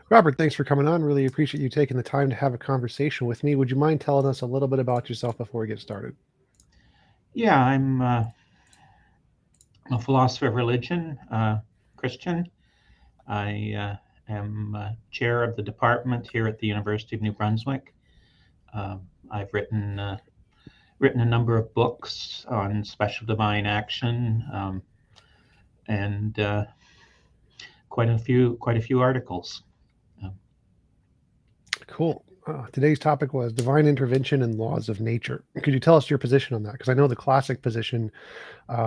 Robert, thanks for coming on. Really appreciate you taking the time to have a conversation with me. Would you mind telling us a little bit about yourself before we get started? Yeah, I'm a philosopher of religion, Christian. I am chair of the department here at the University of New Brunswick. I've written a number of books on special divine action, and quite a few articles. Cool. Today's topic was divine intervention and laws of nature. Could you tell us your position on that? Because I know the classic position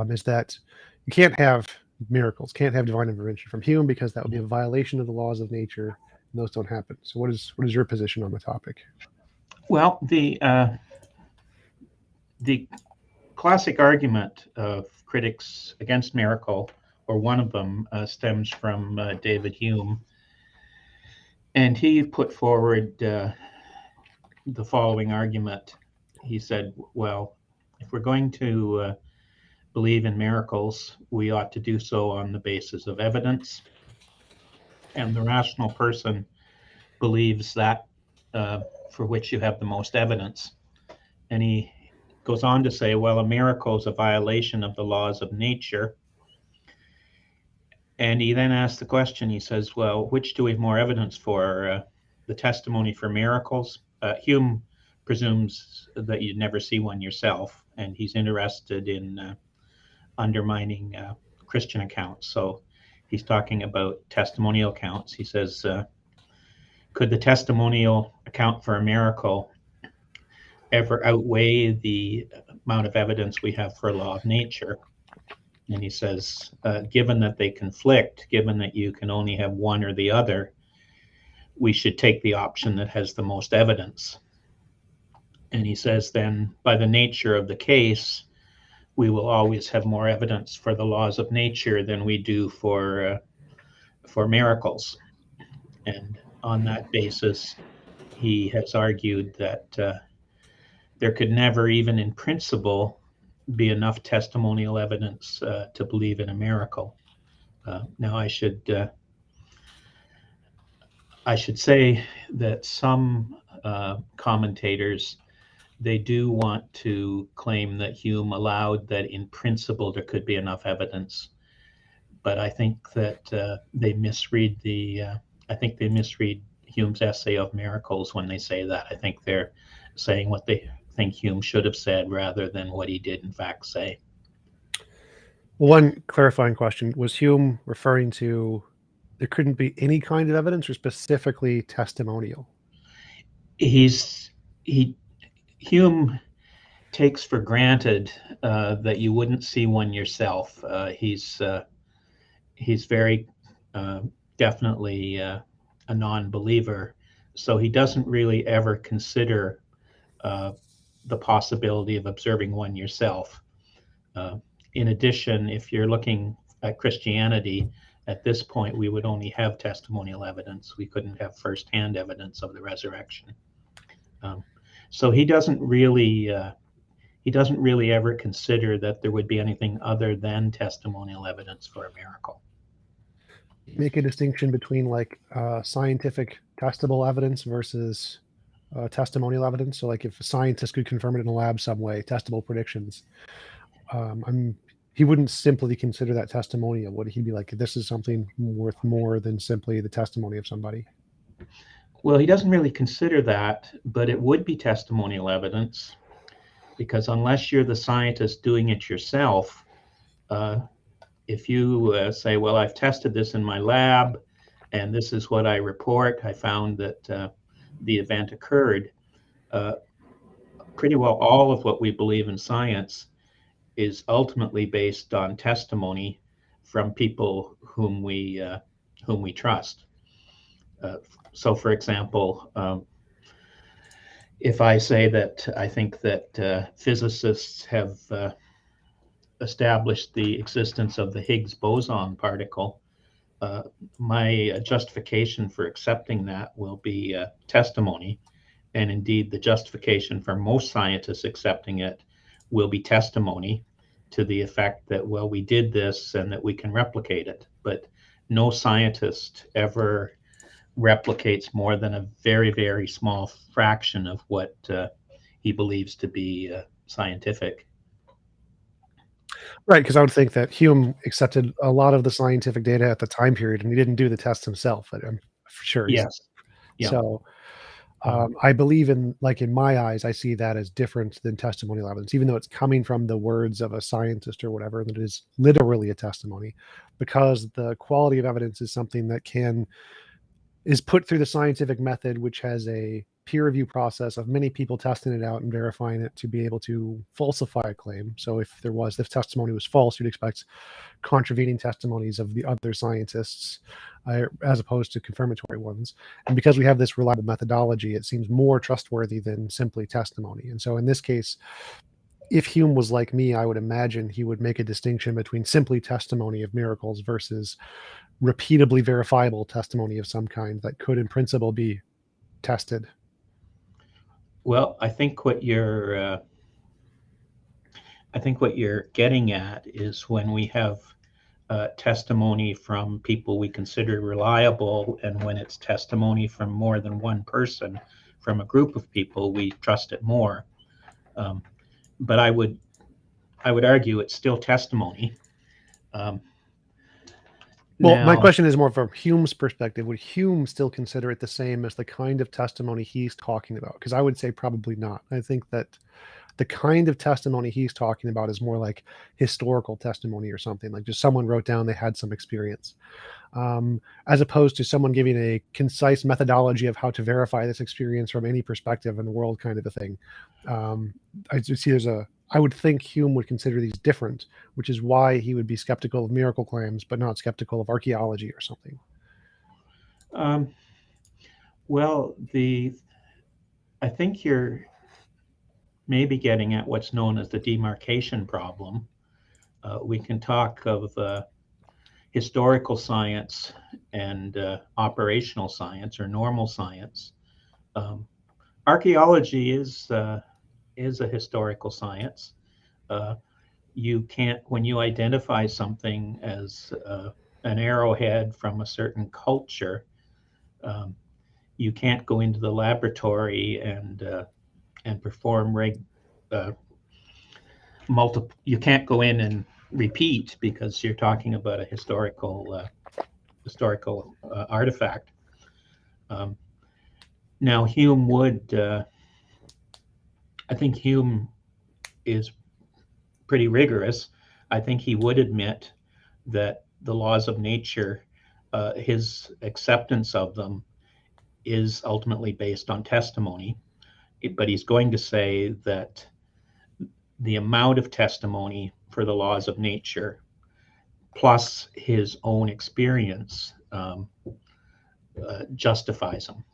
is that you can't have miracles, can't have divine intervention from Hume because that would be a violation of the laws of nature, and those don't happen. So, what is your position on the topic? Well, the classic argument of critics against miracle, or one of them, stems from David Hume. And he put forward the following argument. He said, well, if we're going to believe in miracles, we ought to do so on the basis of evidence. And the rational person believes that for which you have the most evidence. And he goes on to say, well, a miracle is a violation of the laws of nature. And he then asks the question, he says, well, which do we have more evidence for, the testimony for miracles? Hume presumes that you'd never see one yourself, and he's interested in undermining Christian accounts. So he's talking about testimonial accounts. He says, could the testimonial account for a miracle ever outweigh the amount of evidence we have for a law of nature? And he says, given that they conflict, given that you can only have one or the other, we should take the option that has the most evidence. And he says, then, by the nature of the case, we will always have more evidence for the laws of nature than we do for miracles. And on that basis, he has argued that there could never, even in principle, be enough testimonial evidence to believe in a miracle. Now, I should say that some commentators, they do want to claim that Hume allowed that in principle there could be enough evidence, but I think that they misread Hume's essay of miracles when they say that. I think they're saying what they think Hume should have said rather than what he did in fact say. One clarifying question: was Hume referring to there couldn't be any kind of evidence, or specifically testimonial? Hume takes for granted that you wouldn't see one yourself. He's very definitely a non-believer, so he doesn't really ever consider the possibility of observing one yourself. In addition, if you're looking at Christianity, at this point, we would only have testimonial evidence. We couldn't have firsthand evidence of the resurrection. So he doesn't really ever consider that there would be anything other than testimonial evidence for a miracle. Make a distinction between like scientific testable evidence versus testimonial evidence. So like if a scientist could confirm it in a lab some way, testable predictions, he wouldn't simply consider that testimonial. Would he be like, this is something worth more than simply the testimony of somebody? Well, he doesn't really consider that, but it would be testimonial evidence, because unless you're the scientist doing it yourself, if you say, well, I've tested this in my lab and this is what I report, I found that the event occurred, pretty well all of what we believe in science is ultimately based on testimony from people whom we trust. So, for example, if I say that I think that physicists have established the existence of the Higgs boson particle, my justification for accepting that will be testimony. And indeed, the justification for most scientists accepting it will be testimony. to the effect that, well, we did this and that we can replicate it. But no scientist ever replicates more than a very, very small fraction of what he believes to be scientific. Right, because I would think that Hume accepted a lot of the scientific data at the time period, and he didn't do the test himself. I'm for sure. Yes. Yeah. So I believe in my eyes, I see that as different than testimonial evidence, even though it's coming from the words of a scientist or whatever, that it is literally a testimony, because the quality of evidence is something that is put through the scientific method, which has a peer review process of many people testing it out and verifying it to be able to falsify a claim. So if testimony was false, you'd expect contravening testimonies of the other scientists as opposed to confirmatory ones. And because we have this reliable methodology, it seems more trustworthy than simply testimony. And so in this case, if Hume was like me, I would imagine he would make a distinction between simply testimony of miracles versus repeatably verifiable testimony of some kind that could in principle be tested. Well, I think what you're getting at is when we have testimony from people we consider reliable, and when it's testimony from more than one person, from a group of people, we trust it more. But I would argue it's still testimony. Well, my question is more from Hume's perspective. Would Hume still consider it the same as the kind of testimony he's talking about? Because I would say probably not. I think that the kind of testimony he's talking about is more like historical testimony or something, like just someone wrote down they had some experience, as opposed to someone giving a concise methodology of how to verify this experience from any perspective in the world, kind of a thing. I would think Hume would consider these different, which is why he would be skeptical of miracle claims, but not skeptical of archaeology or something. Well, I think you're maybe getting at what's known as the demarcation problem. We can talk of historical science and operational science or normal science. Archaeology is a historical science. You can't, when you identify something as an arrowhead from a certain culture, you can't go into the laboratory and perform you can't go in and repeat, because you're talking about a historical artifact. Now Hume would I think Hume is pretty rigorous. I think he would admit that the laws of nature, his acceptance of them is ultimately based on testimony. But he's going to say that the amount of testimony for the laws of nature plus his own experience justifies them.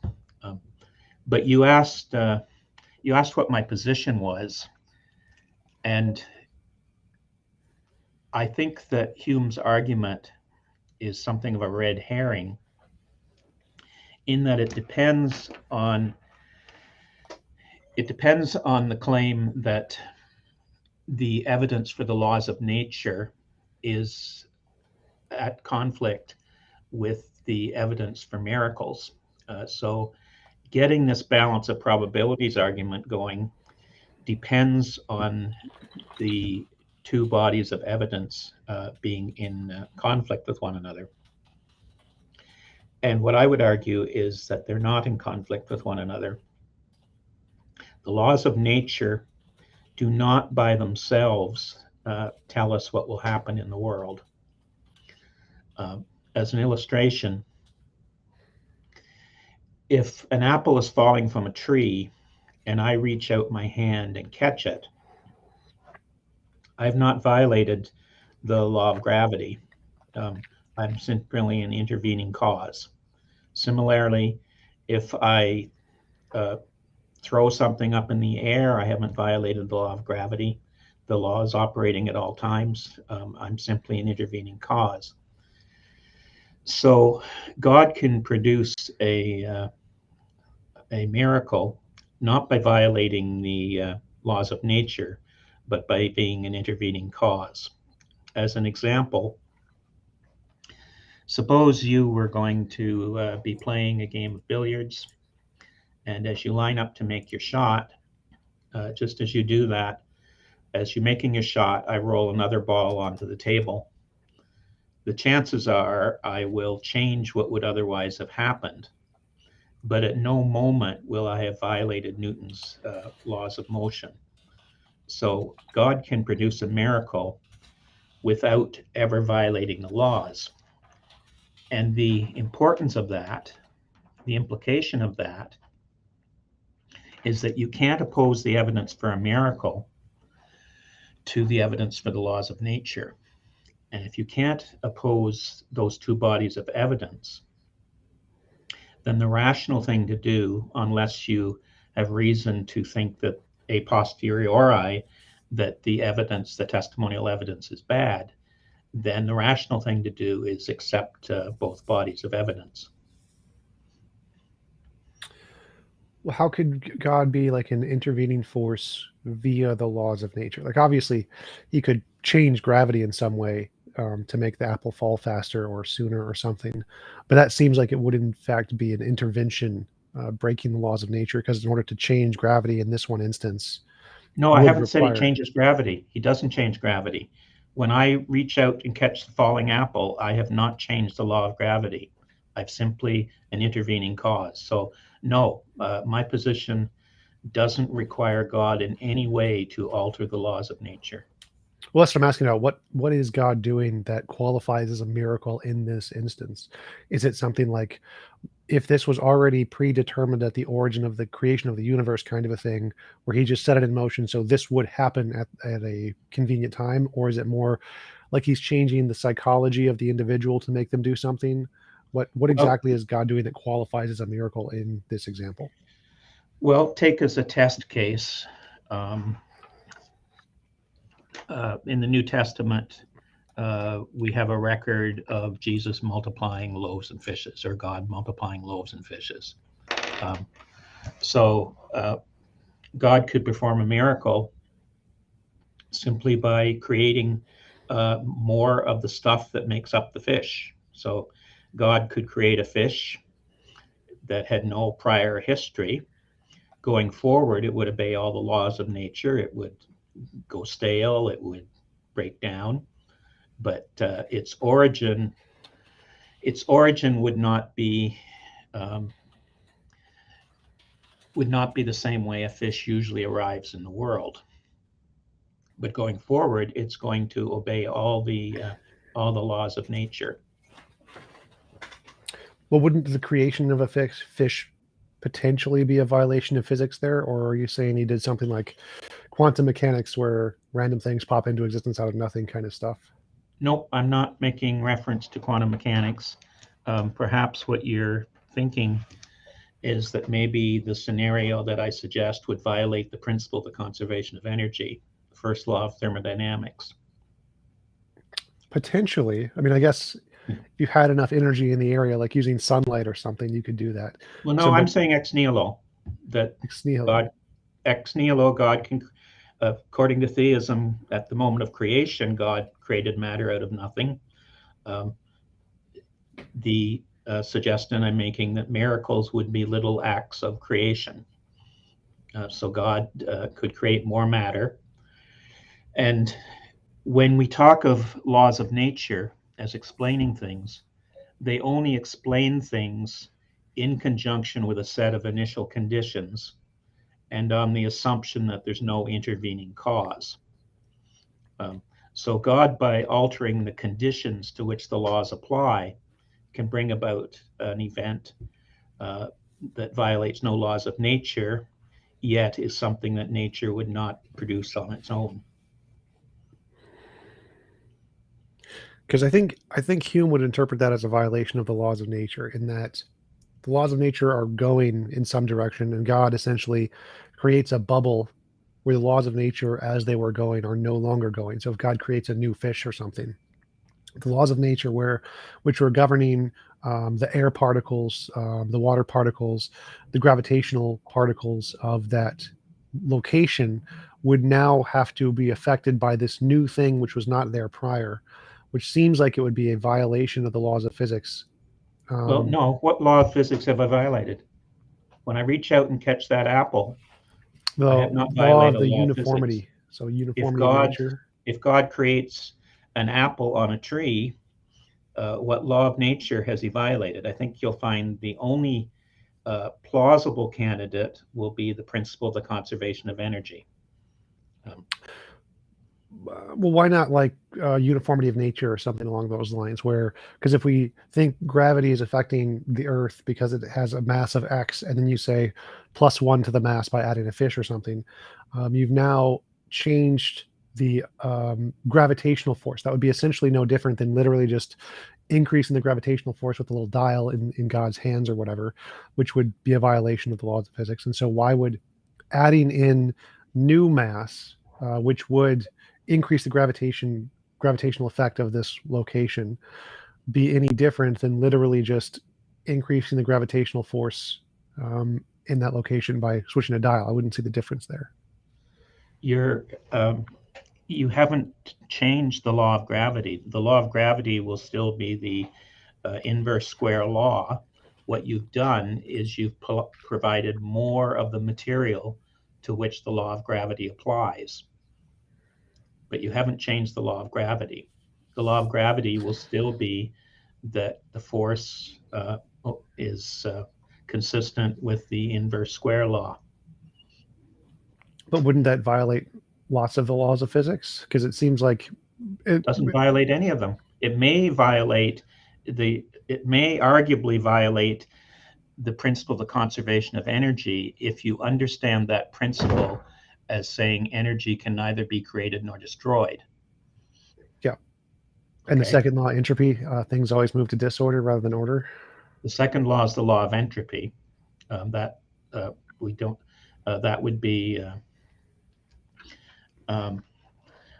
But you asked what my position was, and I think that Hume's argument is something of a red herring, in that it depends on the claim that the evidence for the laws of nature is at conflict with the evidence for miracles. So getting this balance of probabilities argument going depends on the two bodies of evidence being in conflict with one another. And what I would argue is that they're not in conflict with one another. The laws of nature do not by themselves tell us what will happen in the world. As an illustration, if an apple is falling from a tree and I reach out my hand and catch it, I've not violated the law of gravity. I'm simply an intervening cause. Similarly, if I throw something up in the air, I haven't violated the law of gravity. The law is operating at all times. I'm simply an intervening cause. So God can produce a miracle not by violating the laws of nature, but by being an intervening cause. As an example, suppose you were going to be playing a game of billiards, and as you line up to make your shot, just as you do that, as you're making your shot, I roll another ball onto the table. The chances are I will change what would otherwise have happened, but at no moment will I have violated Newton's laws of motion. So God can produce a miracle without ever violating the laws. And the importance of that, the implication of that, is that you can't oppose the evidence for a miracle to the evidence for the laws of nature. And if you can't oppose those two bodies of evidence, then the rational thing to do, unless you have reason to think that a posteriori that the evidence, the testimonial evidence is bad, then the rational thing to do is accept both bodies of evidence. Well, how could God be like an intervening force via the laws of nature? Like, obviously, he could change gravity in some way to make the apple fall faster or sooner or something. But that seems like it would, in fact, be an intervention breaking the laws of nature, because in order to change gravity in this one instance, No, I would haven't said he require. changes gravity. He doesn't change gravity. When I reach out and catch the falling apple, I have not changed the law of gravity. I've simply an intervening cause. So no, my position doesn't require God in any way to alter the laws of nature. Well, that's what I'm asking about. What is God doing that qualifies as a miracle in this instance? Is it something like, if this was already predetermined at the origin of the creation of the universe, kind of a thing, where he just set it in motion so this would happen at a convenient time? Or is it more like he's changing the psychology of the individual to make them do something? What exactly is God doing that qualifies as a miracle in this example? Well, take as a test case, in the New Testament, we have a record of Jesus multiplying loaves and fishes, or God multiplying loaves and fishes. So God could perform a miracle simply by creating more of the stuff that makes up the fish. So God could create a fish that had no prior history. Going forward, it would obey all the laws of nature. It would go stale, it would break down, but its origin would not be the same way a fish usually arrives in the world. But going forward, it's going to obey all the laws of nature. Well, wouldn't the creation of a fish potentially be a violation of physics there? Or are you saying he did something like quantum mechanics where random things pop into existence out of nothing kind of stuff? Nope, I'm not making reference to quantum mechanics. Perhaps what you're thinking is that maybe the scenario that I suggest would violate the principle of the conservation of energy, the first law of thermodynamics. Potentially. I mean, I guess if you had enough energy in the area, like using sunlight or something, you could do that. Well, no, I'm saying ex nihilo, that ex nihilo. God, ex nihilo, God can, according to theism, at the moment of creation, God created matter out of nothing. The suggestion I'm making that miracles would be little acts of creation. So God could create more matter. And when we talk of laws of nature as explaining things, they only explain things in conjunction with a set of initial conditions and on the assumption that there's no intervening cause. So God, by altering the conditions to which the laws apply, can bring about an event that violates no laws of nature, yet is something that nature would not produce on its own. Because I think Hume would interpret that as a violation of the laws of nature, in that the laws of nature are going in some direction, and God essentially creates a bubble where the laws of nature as they were going are no longer going. So if God creates a new fish or something, the laws of nature which were governing the air particles, the water particles, the gravitational particles of that location would now have to be affected by this new thing which was not there prior, which seems like it would be a violation of the laws of physics. Well, no. What law of physics have I violated? When I reach out and catch that apple, I The have not law violated of a the law of physics. uniformity, so If uniformity of God, nature. if God creates an apple on a tree, what law of nature has he violated? I think you'll find the only plausible candidate will be the principle of the conservation of energy. Well, why not like uniformity of nature or something along those lines? Where, because if we think gravity is affecting the Earth because it has a mass of X, and then you say +1 to the mass by adding a fish or something, you've now changed the gravitational force. That would be essentially no different than literally just increasing the gravitational force with a little dial in God's hands or whatever, which would be a violation of the laws of physics. And so, why would adding in new mass, which would increase the gravitational effect of this location, be any different than literally just increasing the gravitational force in that location by switching a dial? I wouldn't see the difference there. You haven't changed the law of gravity. The law of gravity will still be the inverse square law. What you've done is you've provided more of the material to which the law of gravity applies. But you haven't changed the law of gravity. The law of gravity will still be that the force is consistent with the inverse square law. But wouldn't that violate lots of the laws of physics? Because it seems like It doesn't violate any of them. It may arguably violate the principle of the conservation of energy if you understand that principle as saying energy can neither be created nor destroyed. Yeah. And the second law, entropy, things always move to disorder rather than order. The second law is the law of entropy. That would be.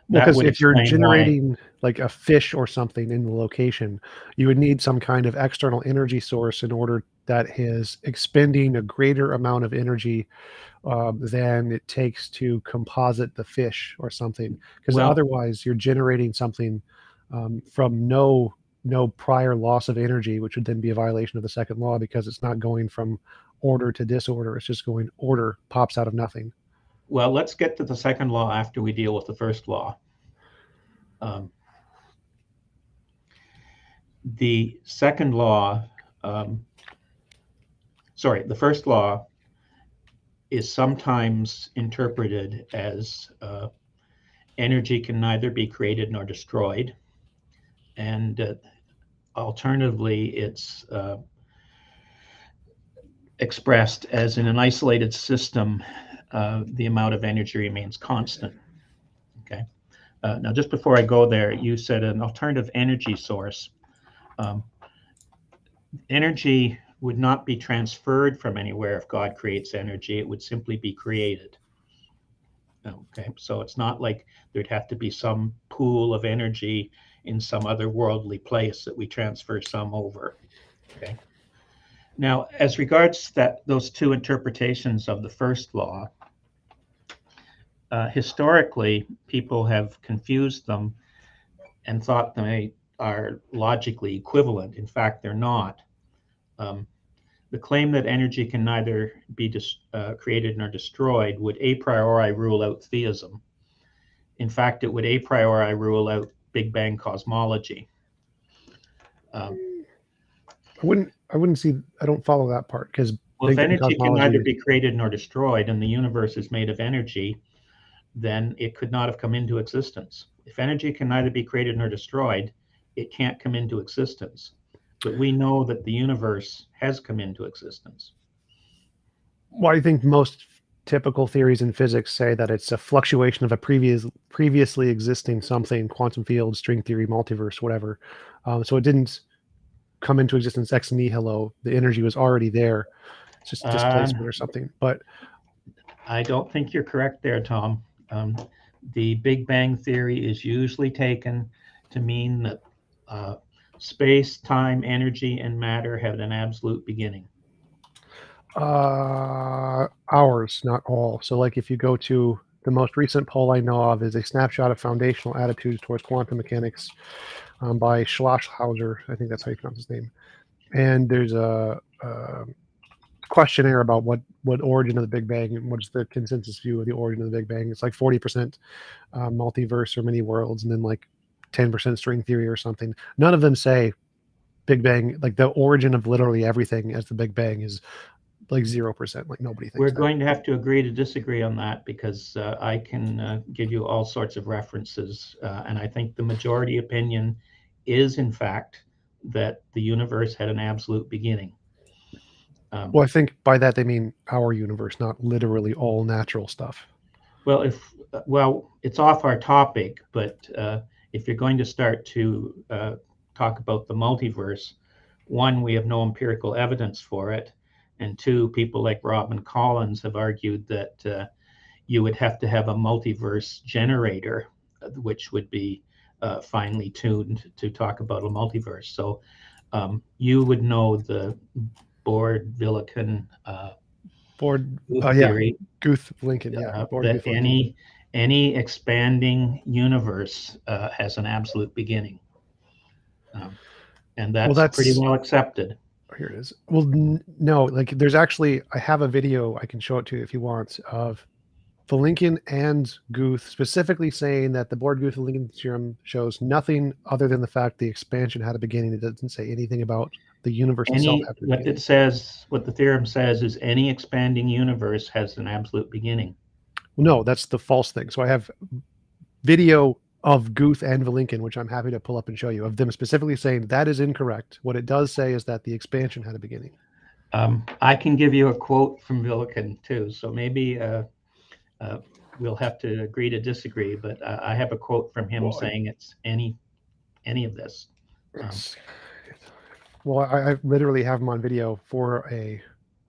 Because if you're generating like a fish or something in the location, you would need some kind of external energy source in order that is expending a greater amount of energy than it takes to composite the fish or something. Because otherwise, you're generating something from no prior loss of energy, which would then be a violation of the second law because it's not going from order to disorder. It's just going order pops out of nothing. Well, let's get to the second law after we deal with the first law. The second law, the first law is sometimes interpreted as energy can neither be created nor destroyed. And alternatively, it's expressed as in an isolated system, the amount of energy remains constant. Okay. Now, just before I go there, you said an alternative energy source. Energy would not be transferred from anywhere if God creates energy. It would simply be created. Okay, so it's not like there'd have to be some pool of energy in some other worldly place that we transfer some over. Okay. Now, as regards those two interpretations of the first law, historically, people have confused them and thought they are logically equivalent. In fact, they're not. The claim that energy can neither be created nor destroyed would a priori rule out theism. In fact, it would a priori rule out Big Bang cosmology. I wouldn't see. I don't follow that part because if energy can neither be created nor destroyed, and the universe is made of energy, then it could not have come into existence. If energy can neither be created nor destroyed, it can't come into existence. But we know that the universe has come into existence. Well, I think most typical theories in physics say that it's a fluctuation of a previously existing something, quantum field, string theory, multiverse, whatever. So it didn't come into existence ex nihilo. The energy was already there. It's just displacement or something. But I don't think you're correct there, Tom. The Big Bang theory is usually taken to mean that space, time, energy, and matter have an absolute beginning. Ours, not all. So like if you go to The most recent poll I know of is a snapshot of foundational attitudes towards quantum mechanics by Schlosshauser. I think that's how you pronounce his name. And there's a questionnaire about what origin of the Big Bang and what's the consensus view of the origin of the Big Bang. It's like 40% multiverse or many worlds, and then like 10% string theory or something. None of them say Big Bang, like the origin of literally everything as the Big Bang is like 0%. Like nobody thinks We're that. going to have to agree to disagree on that, because I can give you all sorts of references, and I think the majority opinion is, in fact, that the universe had an absolute beginning. Well, I think by that they mean our universe, not literally all natural stuff. Well, it's off our topic, but if you're going to start to talk about the multiverse, one, we have no empirical evidence for it, and two, people like Robin Collins have argued that you would have to have a multiverse generator, which would be finely tuned to talk about a multiverse. So you would know the Borde-Villican theory. Guth-Lincoln, yeah. That any expanding universe has an absolute beginning, and that's pretty well accepted. Here it is. Well, no, like there's actually, I have a video I can show it to you if you want, of Lincoln and Guth specifically saying that the Borde-Guth-Lincoln theorem shows nothing other than the fact the expansion had a beginning. It doesn't say anything about the universe itself. What it says, what the theorem says, is any expanding universe has an absolute beginning. Well, no, that's the false thing. So I have video of Guth and Lincoln, which I'm happy to pull up and show you, of them specifically saying that is incorrect. What it does say is that the expansion had a beginning. I can give you a quote from Villican too, so maybe we'll have to agree to disagree, but I have a quote from him saying it's any of this. Well, I literally have him on video for a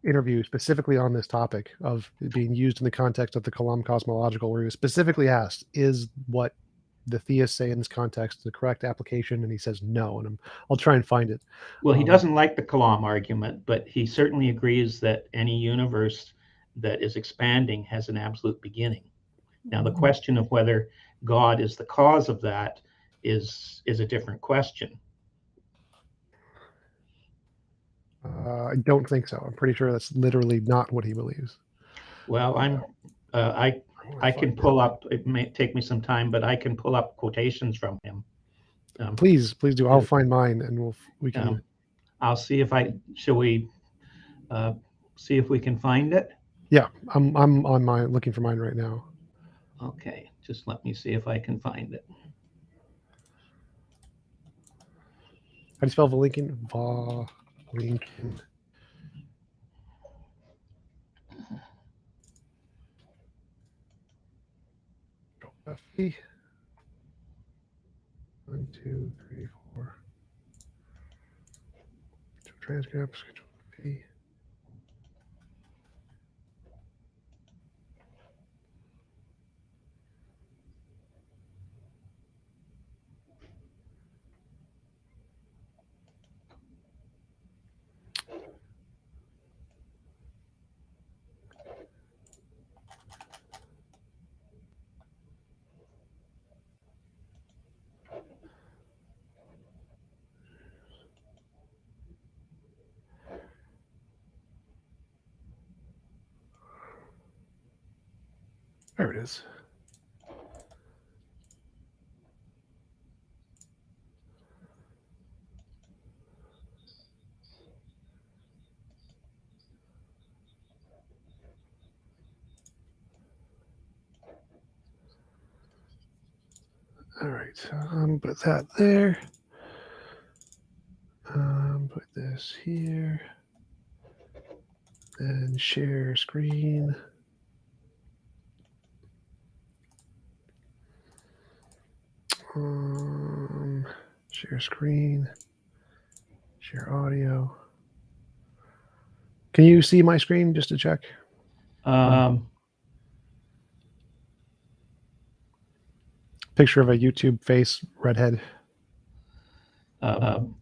interview specifically on this topic of being used in the context of the Kalam cosmological, where he was specifically asked, is what the theists say in this context the correct application? And he says no, and I'll try and find it. Well, he doesn't like the Kalam argument, but he certainly agrees that any universe that is expanding has an absolute beginning. Now, the question of whether God is the cause of that is a different question. I don't think so. I'm pretty sure that's literally not what he believes. Well, I can pull up, it may take me some time, but I can pull up quotations from him. Please do. I'll find mine, and we can. I'll see shall we see if we can find it? Yeah, I'm on mine, looking for mine right now. Okay, just let me see if I can find it. How do you spell Lincoln? Lincoln. F-E. 1, 2, 3, 4. Transcripts. Control P. There it is. All right, put that there. Put this here. And share screen. Share screen. Share audio. Can you see my screen just to check? Picture of a YouTube face, redhead. I'm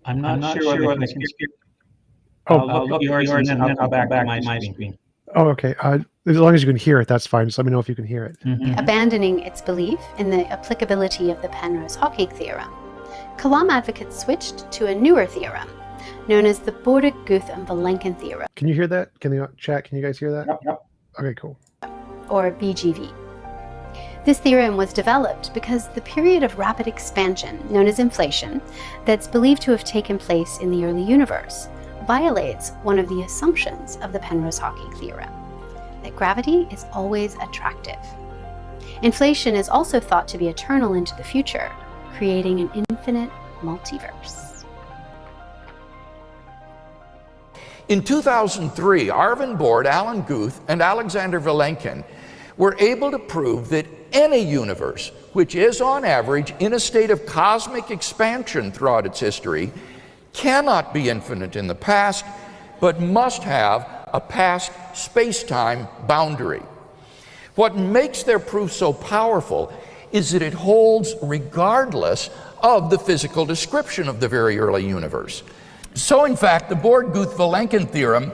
not sure if I can. I'll look at yours and then I'll come back to my screen. Oh, okay. As long as you can hear it, that's fine. Just let me know if you can hear it. abandoning its belief in the applicability of the Penrose-Hawking theorem, Kalam advocates switched to a newer theorem known as the Borda-Guth and Vilenkin theorem. Can you hear that? Can the chat? Can you guys hear that? Yep. Okay, cool. Or BGV. This theorem was developed because the period of rapid expansion, known as inflation, that's believed to have taken place in the early universe, violates one of the assumptions of the Penrose-Hawking theorem, that gravity is always attractive. Inflation is also thought to be eternal into the future, creating an infinite multiverse. In 2003, Arvind Borde, Alan Guth, and Alexander Vilenkin were able to prove that any universe, which is on average in a state of cosmic expansion throughout its history, cannot be infinite in the past, but must have a past space-time boundary. What makes their proof so powerful is that it holds regardless of the physical description of the very early universe. So in fact, the Borde-Guth-Vilenkin theorem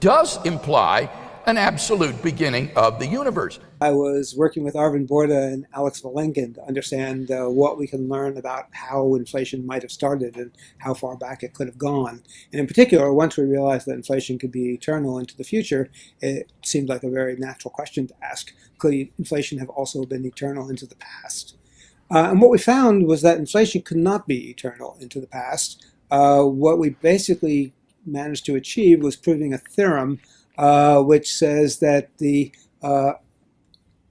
does imply an absolute beginning of the universe. I was working with Arvind Borde and Alex Vilenkin to understand what we can learn about how inflation might have started and how far back it could have gone. And in particular, once we realized that inflation could be eternal into the future, it seemed like a very natural question to ask. Could inflation have also been eternal into the past? And what we found was that inflation could not be eternal into the past. What we basically managed to achieve was proving a theorem which says that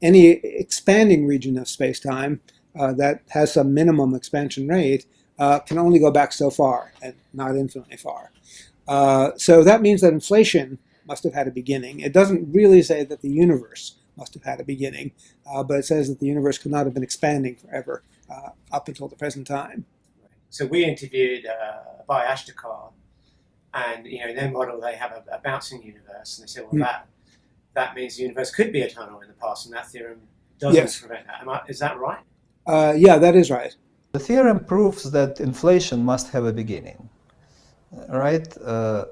any expanding region of space-time that has some minimum expansion rate can only go back so far, and not infinitely far. So that means that inflation must have had a beginning. It doesn't really say that the universe must have had a beginning, but it says that the universe could not have been expanding forever up until the present time. So we interviewed Abhay Ashtekar, and in their model they have a bouncing universe, and they said, well, that means the universe could be eternal in the past, and that theorem doesn't prevent that. Is that right? Yeah, that is right. The theorem proves that inflation must have a beginning, right? The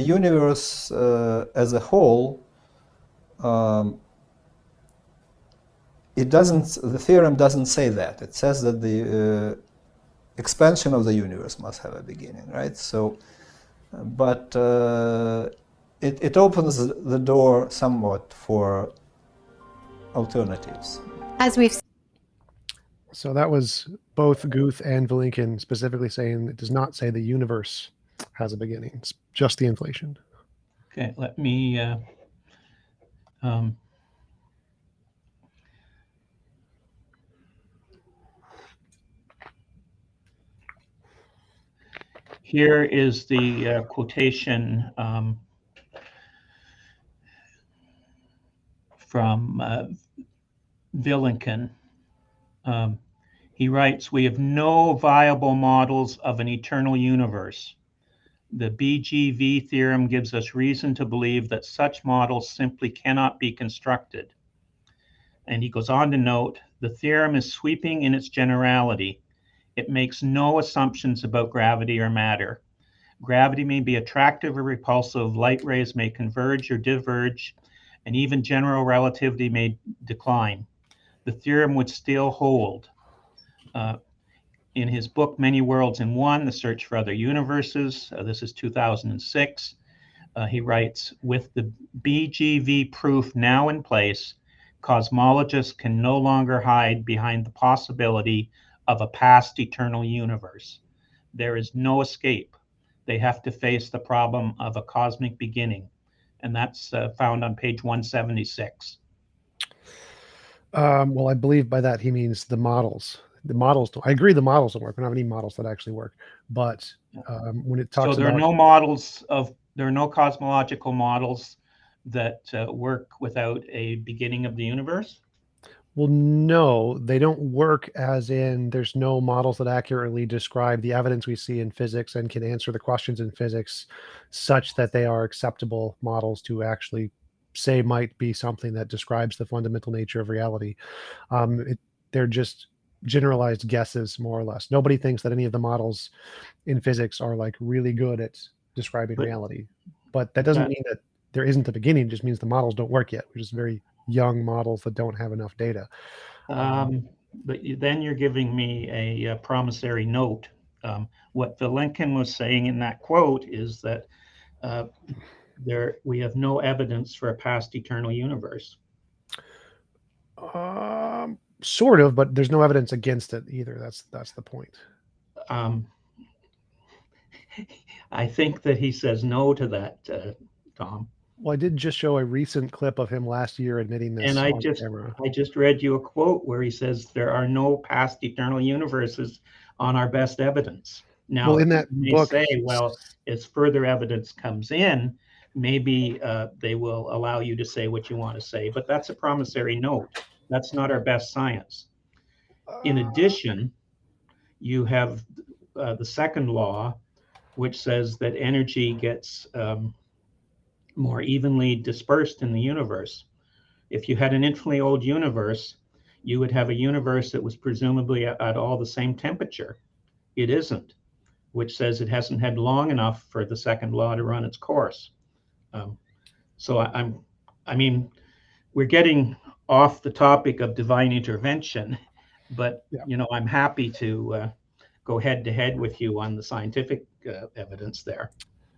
universe as a whole, the theorem doesn't say that. It says that the expansion of the universe must have a beginning, right? So, but it opens the door somewhat for alternatives. As we've So that was both Guth and Vilenkin specifically saying it does not say the universe has a beginning. It's just the inflation. Okay, let me here is the quotation from Vilenkin. He writes, "We have no viable models of an eternal universe. The BGV theorem gives us reason to believe that such models simply cannot be constructed." And he goes on to note, "The theorem is sweeping in its generality. It makes no assumptions about gravity or matter. Gravity may be attractive or repulsive, light rays may converge or diverge, and even general relativity may decline. The theorem would still hold." In his book, Many Worlds in One, The Search for Other Universes, this is 2006, he writes, "With the BGV proof now in place, cosmologists can no longer hide behind the possibility of a past eternal universe. There is no escape. They have to face the problem of a cosmic beginning." And that's found on page 176. Well, I believe by that he means the models. The models don't. I agree the models don't work. We don't have any models that actually work. But when it talks about... So there are no models there are no cosmological models that work without a beginning of the universe? Well, no, they don't work as in there's no models that accurately describe the evidence we see in physics and can answer the questions in physics such that they are acceptable models to actually say might be something that describes the fundamental nature of reality. They're just generalized guesses, more or less. Nobody thinks that any of the models in physics are like really good at describing reality. But that doesn't mean that there isn't a beginning just means the models don't work yet. We're just very young models that don't have enough data. But then you're giving me a promissory note. What Vilenkin was saying in that quote is that we have no evidence for a past eternal universe. Sort of, but there's no evidence against it either. That's the point. I think that he says no to that, Tom. Well, I did just show a recent clip of him last year admitting this And on camera. I just read you a quote where he says there are no past eternal universes on our best evidence. Now, Well, in that you may book, say, well, as further evidence comes in, maybe they will allow you to say what you want to say, but that's a promissory note. That's not our best science. In addition, you have the second law, which says that energy gets more evenly dispersed in the universe. If you had an infinitely old universe, you would have a universe that was presumably at all the same temperature. It isn't, which says it hasn't had long enough for the second law to run its course. So I mean, we're getting off the topic of divine intervention, but you know, I'm happy to go head to head with you on the scientific evidence there.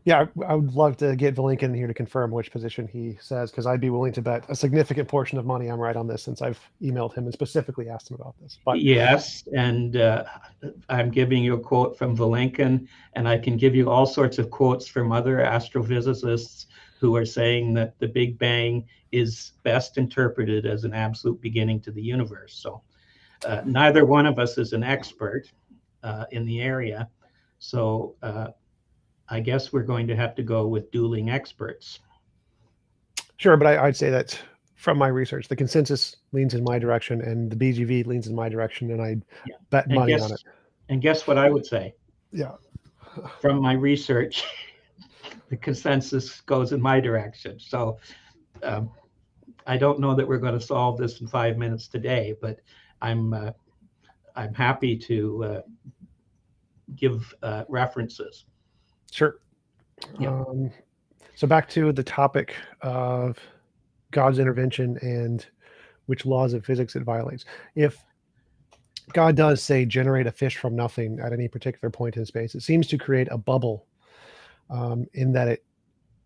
Yeah, I would love to get Vilenkin here to confirm which position he says, because I'd be willing to bet a significant portion of money I'm right on this, since I've emailed him and specifically asked him about this. But yes, and I'm giving you a quote from Vilenkin, and I can give you all sorts of quotes from other astrophysicists who are saying that the Big Bang is best interpreted as an absolute beginning to the universe. So neither one of us is an expert in the area. So I guess we're going to have to go with dueling experts. Sure, but I'd say that from my research, the consensus leans in my direction and the BGV leans in my direction, and I'd bet money on it. And guess what I would say? Yeah. From my research, the consensus goes in my direction. So I don't know that we're going to solve this in 5 minutes today, but I'm happy to give references. Sure. Yeah. So back to the topic of God's intervention and which laws of physics it violates. If God does, say, generate a fish from nothing at any particular point in space, it seems to create a bubble in that it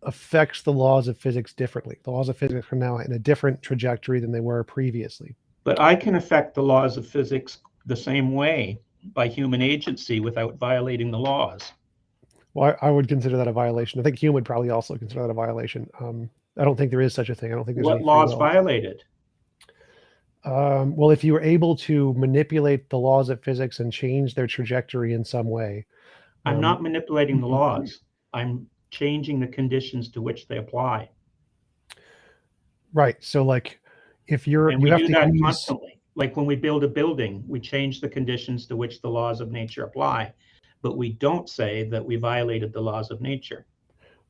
affects the laws of physics differently. The laws of physics are now in a different trajectory than they were previously. But I can affect the laws of physics the same way by human agency without violating the laws. Well, I would consider that a violation. I think Hume would probably also consider that a violation. I don't think there is such a thing. I don't think there's what any laws free will. violated? Well, if you were able to manipulate the laws of physics and change their trajectory in some way. I'm not manipulating the laws. I'm changing the conditions to which they apply. Right. So like if you're, and you we have do to that use, constantly. Like when we build a building, we change the conditions to which the laws of nature apply, but we don't say that we violated the laws of nature.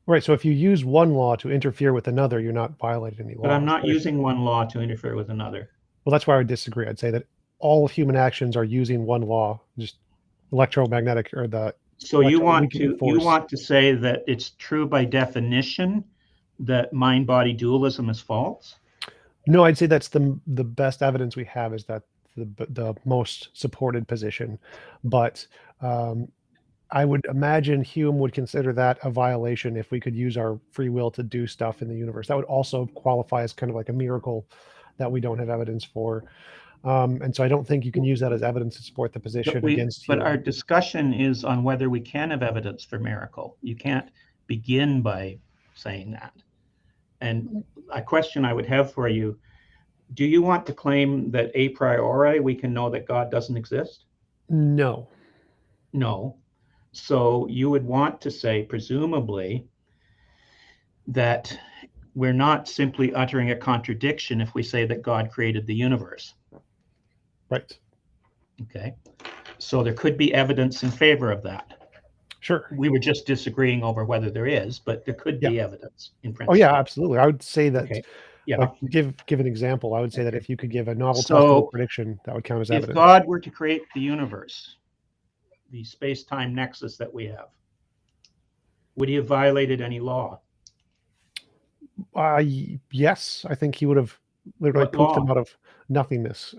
Right. So if you use one law to interfere with another, you're not violating any laws. But I'm not using one law to interfere with another. Well, that's why I would disagree. I'd say that all human actions are using one law, just electromagnetic or the. So you want to say that it's true by definition that mind-body dualism is false? No, I'd say that's the best evidence we have is that the most supported position, but I would imagine Hume would consider that a violation if we could use our free will to do stuff in the universe. That would also qualify as kind of like a miracle that we don't have evidence for. And so I don't think you can use that as evidence to support the position against Hume. But our discussion is on whether we can have evidence for miracle. You can't begin by saying that. And a question I would have for you, do you want to claim that a priori we can know that God doesn't exist? No. No. So you would want to say, presumably, that we're not simply uttering a contradiction if we say that God created the universe. Right. Okay. So there could be evidence in favor of that. Sure. We were just disagreeing over whether there is, but there could be evidence in principle. Oh yeah, absolutely. I would say that. Okay. Yeah. Like, give an example. I would say that if you could give a novel testable prediction, that would count as evidence. If God were to create the universe, the space-time nexus that we have, would he have violated any law? Yes, I think he would have literally What pooped them law? out of nothingness.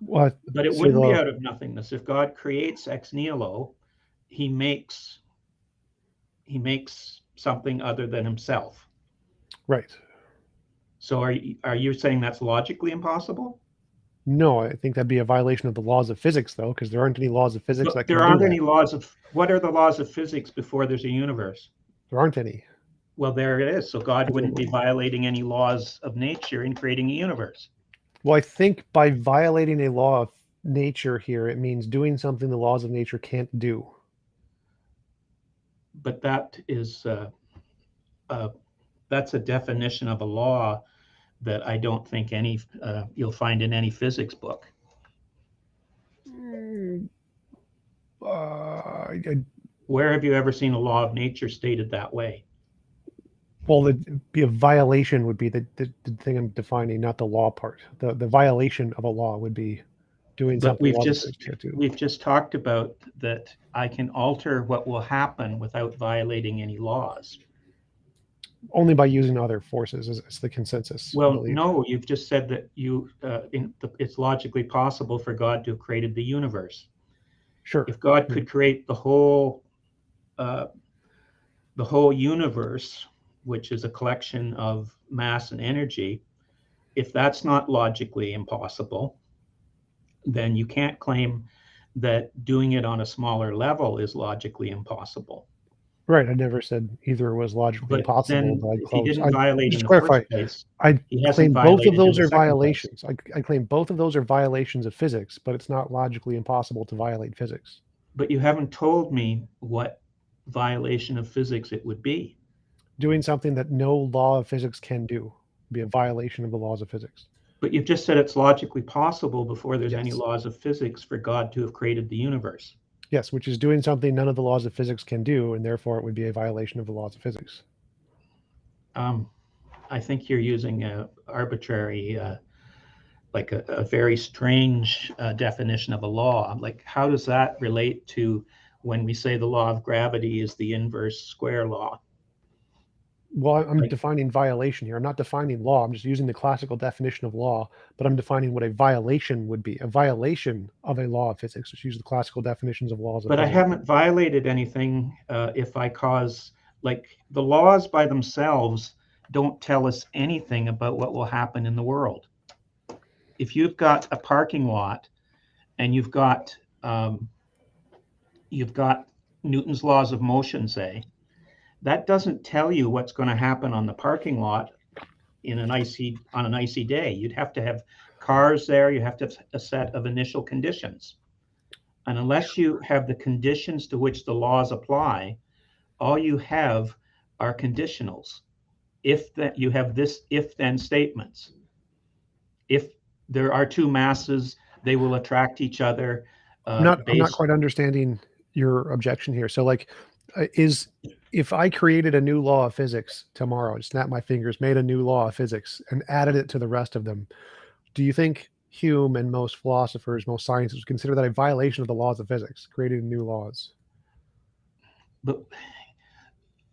What? But it Say wouldn't be the out of nothingness. If God creates ex nihilo, he makes something other than himself. right. So are you saying that's logically impossible? No, I think that'd be a violation of the laws of physics, though, because there aren't any laws of physics that There can do aren't that. any laws of, what are the laws of physics before there's a universe? There aren't any. Well, there it is. So God wouldn't be violating any laws of nature in creating a universe. Well, I think by violating a law of nature here, it means doing something the laws of nature can't do. But that is that's a definition of a law that I don't think any you'll find in any physics book. Where have you ever seen a law of nature stated that way? Well, be a violation would be the thing I'm defining, not the law part. The violation of a law would be doing But something laws of physics can't do. we've just talked about that I can alter what will happen without violating any laws. Only by using other forces is the consensus. I Well, believe. no, you've just said that it's logically possible for God to have created the universe. Sure. If God could create the whole universe, which is a collection of mass and energy, if that's not logically impossible, then you can't claim that doing it on a smaller level is logically impossible. Right. I never said either was logically But impossible. then But if he didn't violate just in the clarify, first place, I he hasn't claim both of violated in those the are second place. violations. I claim both of those are violations of physics, but it's not logically impossible to violate physics. But you haven't told me what violation of physics it would be. Doing something that no law of physics can do would be a violation of the laws of physics. But you've just said it's logically possible before there's any Yes. laws of physics for God to have created the universe. Yes, which is doing something none of the laws of physics can do, and therefore it would be a violation of the laws of physics. I think you're using a arbitrary, like a very strange definition of a law. Like, how does that relate to when we say the law of gravity is the inverse square law? Well, I'm Like- defining violation here. I'm not defining law. I'm just using the classical definition of law, but I'm defining what a violation would be. A violation of a law of physics. Just use the classical definitions of laws of But I physics. haven't violated anything if I cause, like, the laws by themselves don't tell us anything about what will happen in the world. If you've got a parking lot and you've got Newton's laws of motion, say, that doesn't tell you what's going to happen on the parking lot on an icy day. You'd have to have cars there. You have to have a set of initial conditions. And unless you have the conditions to which the laws apply, all you have are conditionals. If that you have this if-then statements. If there are two masses, they will attract each other. I'm not quite understanding your objection here. So, like, if I created a new law of physics tomorrow, snapped my fingers, made a new law of physics, and added it to the rest of them, do you think Hume and most philosophers, most scientists would consider that a violation of the laws of physics, creating new laws? But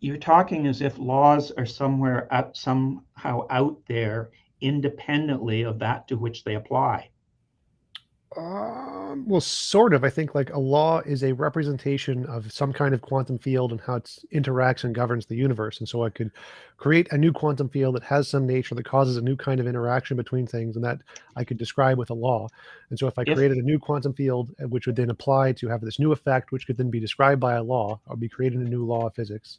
you're talking as if laws are somehow out there independently of that to which they apply. Well, sort of. I think like a law is a representation of some kind of quantum field and how it interacts and governs the universe. And so I could create a new quantum field that has some nature that causes a new kind of interaction between things, and that I could describe with a law. And so if I created a new quantum field, which would then apply to have this new effect, which could then be described by a law, I'd be creating a new law of physics.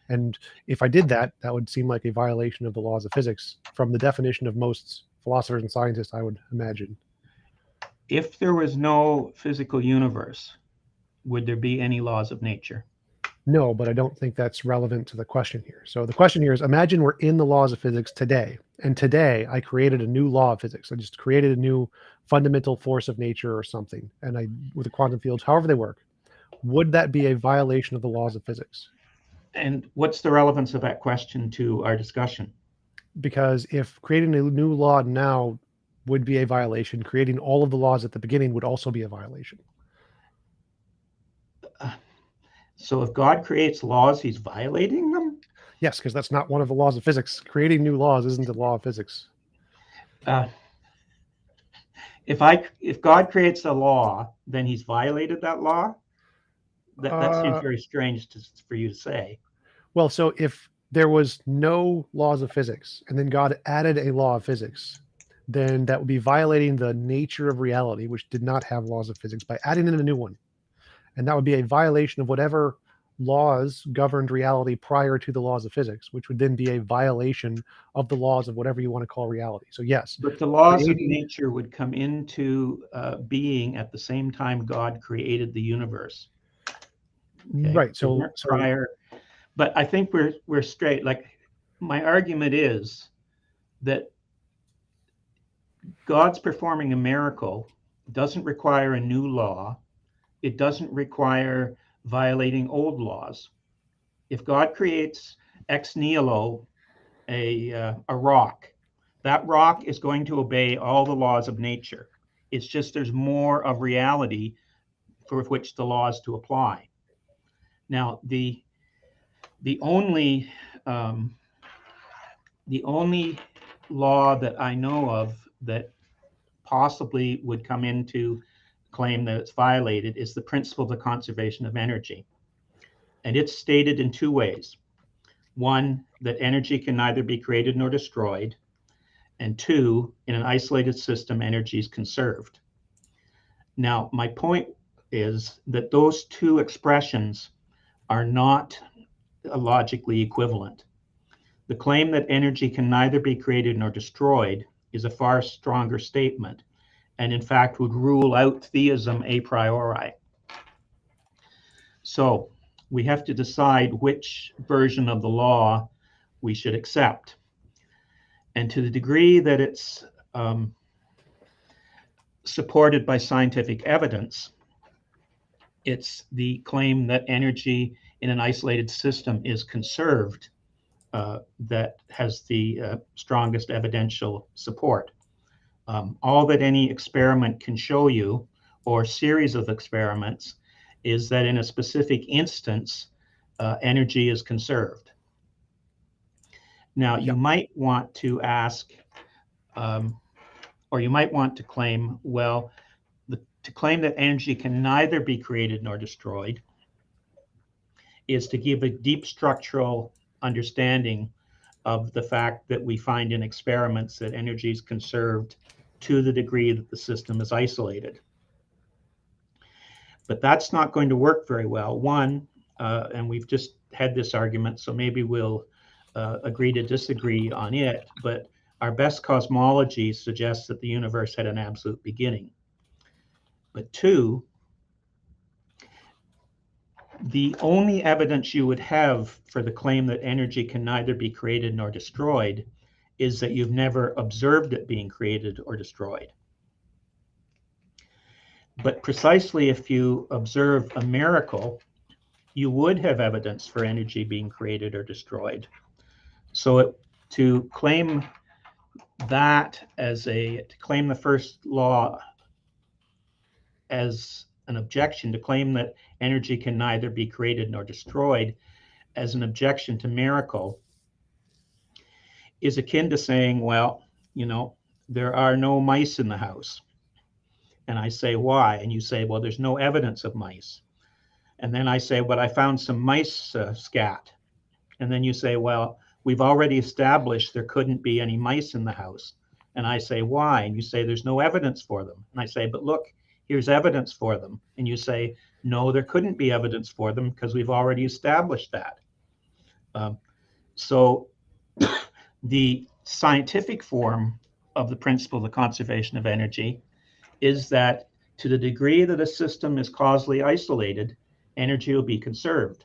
And if I did that, that would seem like a violation of the laws of physics from the definition of most philosophers and scientists, I would imagine. If there was no physical universe, would there be any laws of nature? No, but I don't think that's relevant to the question here. So the question here is, imagine we're in the laws of physics today. And today I created a new law of physics. I just created a new fundamental force of nature or something. And with the quantum fields, however they work, would that be a violation of the laws of physics? And what's the relevance of that question to our discussion? Because if creating a new law now would be a violation, creating all of the laws at the beginning would also be a violation. So if God creates laws, he's violating them? Yes, because that's not one of the laws of physics. Creating new laws isn't the law of physics. If God creates a law, then he's violated that law? That seems very strange for you to say. Well, so if there was no laws of physics and then God added a law of physics, then that would be violating the nature of reality, which did not have laws of physics, by adding in a new one. And that would be a violation of whatever laws governed reality prior to the laws of physics, which would then be a violation of the laws of whatever you want to call reality. So yes. But the laws of nature would come into being at the same time God created the universe. Okay? Right. So prior, but I think we're straight. Like, my argument is that God's performing a miracle doesn't require a new law. It doesn't require violating old laws. If God creates ex nihilo a rock, that rock is going to obey all the laws of nature. It's just there's more of reality for which the laws to apply. Now, the only law that I know of that possibly would come into claim that it's violated is the principle of the conservation of energy. And it's stated in two ways. One, that energy can neither be created nor destroyed. And two, in an isolated system, energy is conserved. Now, my point is that those two expressions are not logically equivalent. The claim that energy can neither be created nor destroyed is a far stronger statement, and in fact would rule out theism a priori. So we have to decide which version of the law we should accept. And to the degree that it's supported by scientific evidence, it's the claim that energy in an isolated system is conserved that has the strongest evidential support. All that any experiment can show you, or series of experiments, is that in a specific instance, energy is conserved. Now, you might want to ask, or you might want to claim, well, to claim that energy can neither be created nor destroyed is to give a deep structural understanding of the fact that we find in experiments that energy is conserved to the degree that the system is isolated. But that's not going to work very well. One, and we've just had this argument, so maybe we'll agree to disagree on it, but our best cosmology suggests that the universe had an absolute beginning. But two, the only evidence you would have for the claim that energy can neither be created nor destroyed is that you've never observed it being created or destroyed. But precisely if you observe a miracle, you would have evidence for energy being created or destroyed. So to claim that to claim the first law as an objection, to claim that energy can neither be created nor destroyed as an objection to miracle, is akin to saying, well, there are no mice in the house. And I say, why? And you say, well, there's no evidence of mice. And then I say, but I found some mice scat. And then you say, well, we've already established there couldn't be any mice in the house. And I say, why? And you say, there's no evidence for them. And I say, but look, here's evidence for them. And you say, no, there couldn't be evidence for them because we've already established that. So the scientific form of the principle of the conservation of energy is that to the degree that a system is causally isolated, energy will be conserved.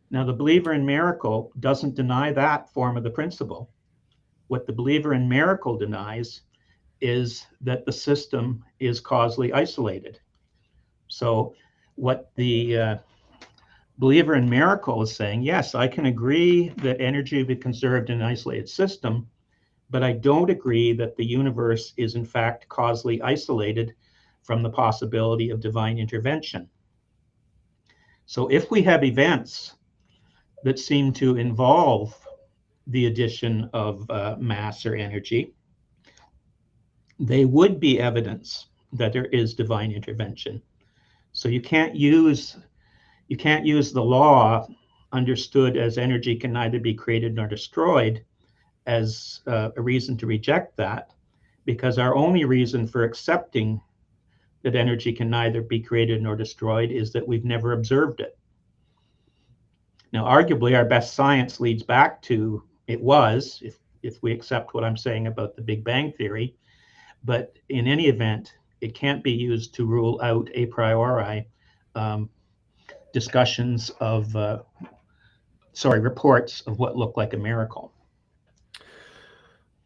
Now, the believer in miracle doesn't deny that form of the principle. What the believer in miracle denies is that the system is causally isolated. So what the believer in miracle is saying, yes, I can agree that energy will be conserved in an isolated system, but I don't agree that the universe is in fact causally isolated from the possibility of divine intervention. So if we have events that seem to involve the addition of mass or energy, they would be evidence that there is divine intervention. So you can't use the law understood as energy can neither be created nor destroyed as a reason to reject that, because our only reason for accepting that energy can neither be created nor destroyed is that we've never observed it. Now, arguably, our best science leads back to it was, if we accept what I'm saying about the Big Bang Theory, but in any event, it can't be used to rule out a priori discussions of, reports of what looked like a miracle.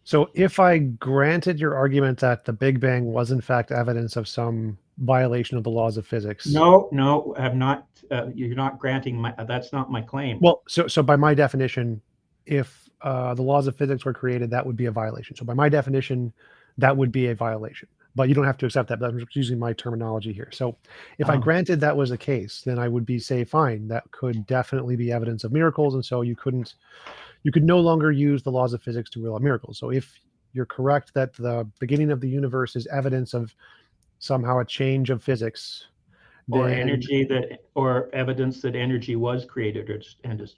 So if I granted your argument that the Big Bang was in fact evidence of some violation of the laws of physics. No, I'm not. You're not granting my. That's not my claim. Well, so by my definition, if the laws of physics were created, that would be a violation. So by my definition, that would be a violation. But you don't have to accept that. But I'm just using my terminology here. So if I granted that was the case, then I would be say, fine, that could definitely be evidence of miracles, and so you could no longer use the laws of physics to rule out miracles. So if you're correct that the beginning of the universe is evidence of somehow a change of physics, or then, energy or evidence that energy was created and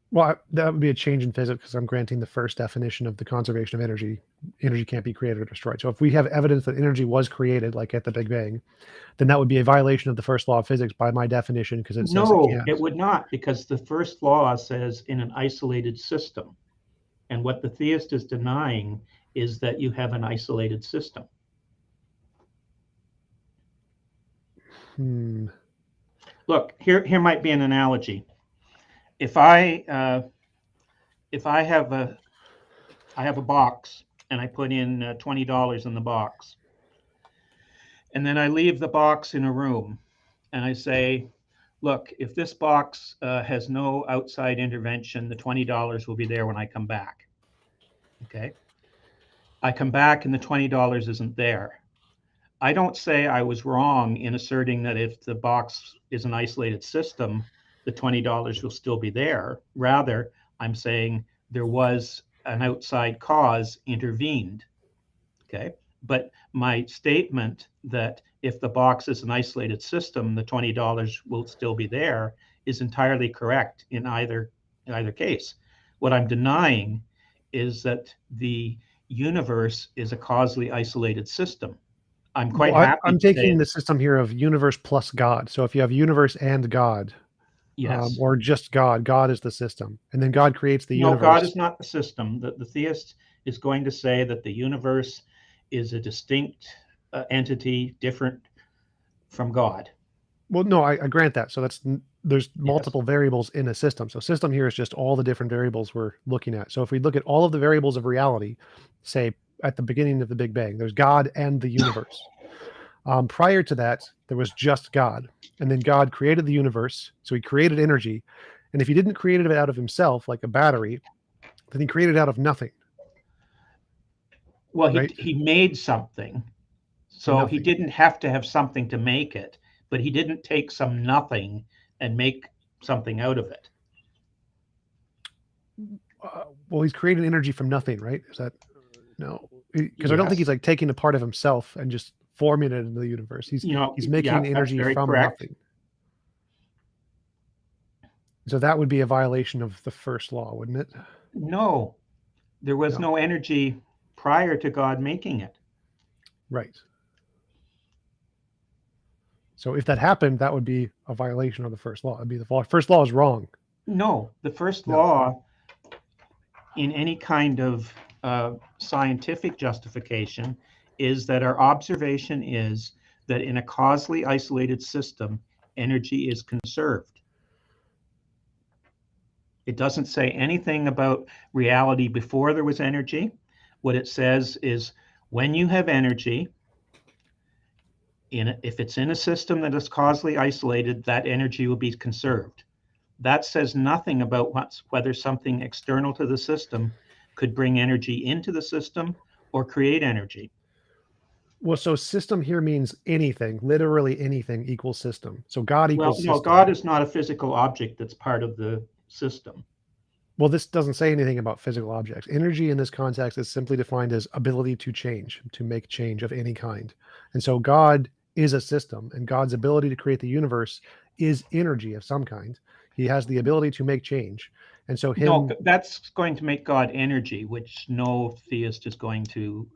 well, that would be a change in physics because I'm granting the first definition of the conservation of energy. Energy can't be created or destroyed. So if we have evidence that energy was created, like at the Big Bang, then that would be a violation of the first law of physics by my definition, because it says no, it can't. it would not, because the first law says in an isolated system. And what the theist is denying is that you have an isolated system. Look, here might be an analogy. If I have a box and I put in $20 in the box, and then I leave the box in a room, and I say, look, if this box has no outside intervention, the $20 will be there when I come back. Okay. I come back and the $20 isn't there. I don't say I was wrong in asserting that if the box is an isolated system, the $20 will still be there. Rather, I'm saying there was an outside cause intervened. Okay. But my statement that if the box is an isolated system, the $20 will still be there is entirely correct in either case. What I'm denying is that the universe is a causally isolated system. I'm quite happy. I'm taking the system here of universe plus God. So if you have universe and God, yes, or just God is the system, and then God creates the universe. No, God is not the system. The theist is going to say that the universe is a distinct entity, different from God. Well, no, I grant that. So there's multiple variables in a system. So system here is just all the different variables we're looking at. So if we look at all of the variables of reality, say at the beginning of the Big Bang, there's God and the universe. Prior to that, there was just God. And then God created the universe. So he created energy. And if he didn't create it out of himself, like a battery, then he created it out of nothing. Well, right? he made something. So he didn't have to have something to make it, but he didn't take some nothing and make something out of it. Well, he's creating energy from nothing, right? Is that no? Because I don't think he's like taking a part of himself and just forming it into the universe. He's making energy from nothing. So that would be a violation of the first law, wouldn't it? No, there was no energy prior to God making it. Right. So if that happened, that would be a violation of the first law. It'd be the first law is wrong. No, the first law in any kind of scientific justification is that our observation is that in a causally isolated system, energy is conserved. It doesn't say anything about reality before there was energy. What it says is when you have energy, if it's in a system that is causally isolated, that energy will be conserved. That says nothing about whether something external to the system could bring energy into the system or create energy. Well, so system here means anything, literally anything equals system. So God Well, equals no, system. God is not a physical object that's part of the system. Well, this doesn't say anything about physical objects. Energy in this context is simply defined as ability to change, to make change of any kind. And so God is a system, and God's ability to create the universe is energy of some kind. He has the ability to make change. And so No, that's going to make God energy, which no theist is going to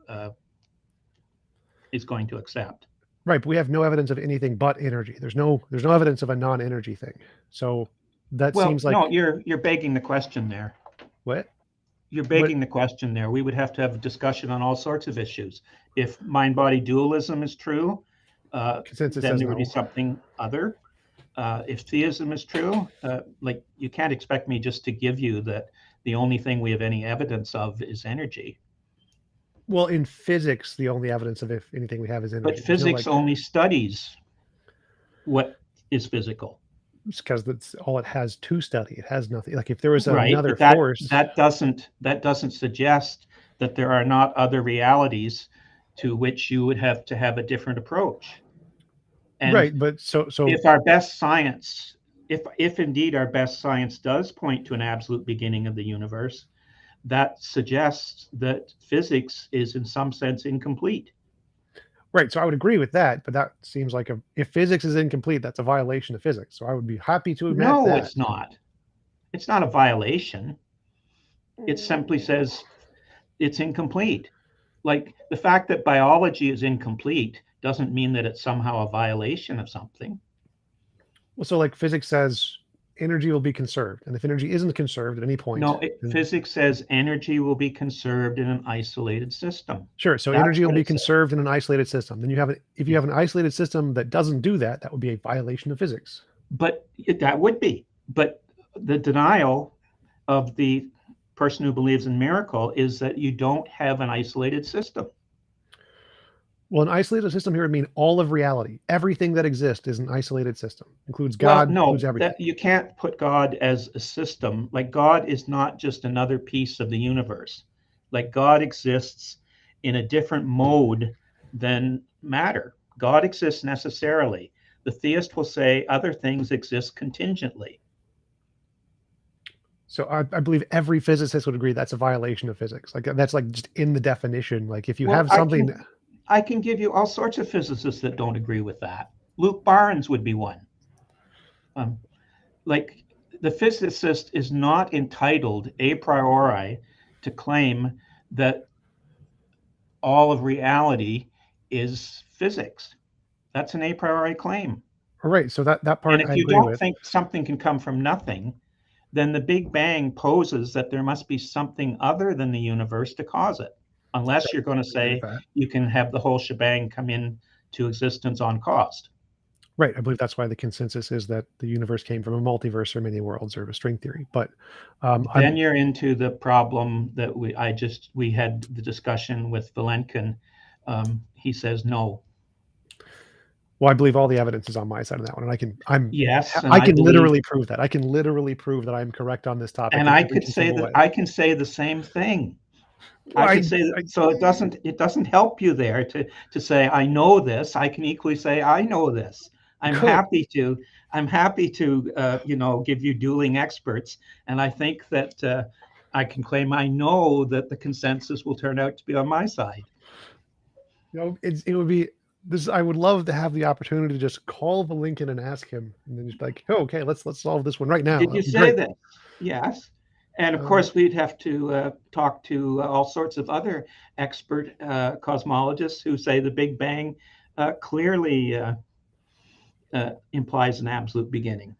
accept. Right, but we have no evidence of anything but energy. There's no evidence of a non-energy thing. So that Well, seems like no, you're begging the question there. what? You're begging the question there. We would have to have a discussion on all sorts of issues. If mind-body dualism is true, Consensus then says there would be no. something other. If theism is true, like you can't expect me just to give you that the only thing we have any evidence of is energy. Well, in physics, the only evidence of if anything we have is energy. But physics only studies what is physical. Because that's all it has to study. It has nothing. Like if there was Right, another but force, that doesn't suggest that there are not other realities to which you would have to have a different approach. And right? But so if our best science, if indeed our best science does point to an absolute beginning of the universe, that suggests that physics is in some sense incomplete. right. So I would agree with that. But that seems like if physics is incomplete, that's a violation of physics. So I would be happy to admit No, that. it's not. It's not a violation. It simply says it's incomplete. Like the fact that biology is incomplete doesn't mean that it's somehow a violation of something. Well, so like physics says energy will be conserved, and if energy isn't conserved at any point, No, physics says energy will be conserved in an isolated system. Sure. So That's energy will what be it says. conserved in an isolated system. Then if you have an isolated system that doesn't do that, that would be a violation of physics. But that would be. But the denial of the person who believes in miracle is that you don't have an isolated system. Well, an isolated system here would mean all of reality. Everything that exists is an isolated system. Includes God, Well, no, includes everything. that you can't put God as a system. Like God is not just another piece of the universe. Like God exists in a different mode than matter. God exists necessarily. The theist will say other things exist contingently. So I believe every physicist would agree that's a violation of physics. Like that's like just in the definition. Like if you have something, I can give you all sorts of physicists that don't agree with that. Luke Barnes would be one. Like the physicist is not entitled a priori to claim that all of reality is physics. That's an a priori claim. all right. So that part And if I you agree don't with. think something can come from nothing, then the Big Bang poses that there must be something other than the universe to cause it. Unless you're going to say you can have the whole shebang come into existence on cost. Right. I believe that's why the consensus is that the universe came from a multiverse or many worlds or a string theory. But then you're into the problem that we had the discussion with Vilenkin. He says no. Well, I believe all the evidence is on my side of that one, and I can literally prove that. I can literally prove that I'm correct on this topic. And I could say that I can say the same thing. Well, I could say that, so it doesn't help you there to say I know this. I can equally say I know this. I'm happy to give you dueling experts, and I think that I can claim I know that the consensus will turn out to be on my side. It would be this. I would love to have the opportunity to just call the Lincoln and ask him, and then just be like, "Oh, okay, let's solve this one right now." Did you say that? Yes. And of course, we'd have to talk to all sorts of other expert cosmologists who say the Big Bang clearly implies an absolute beginning.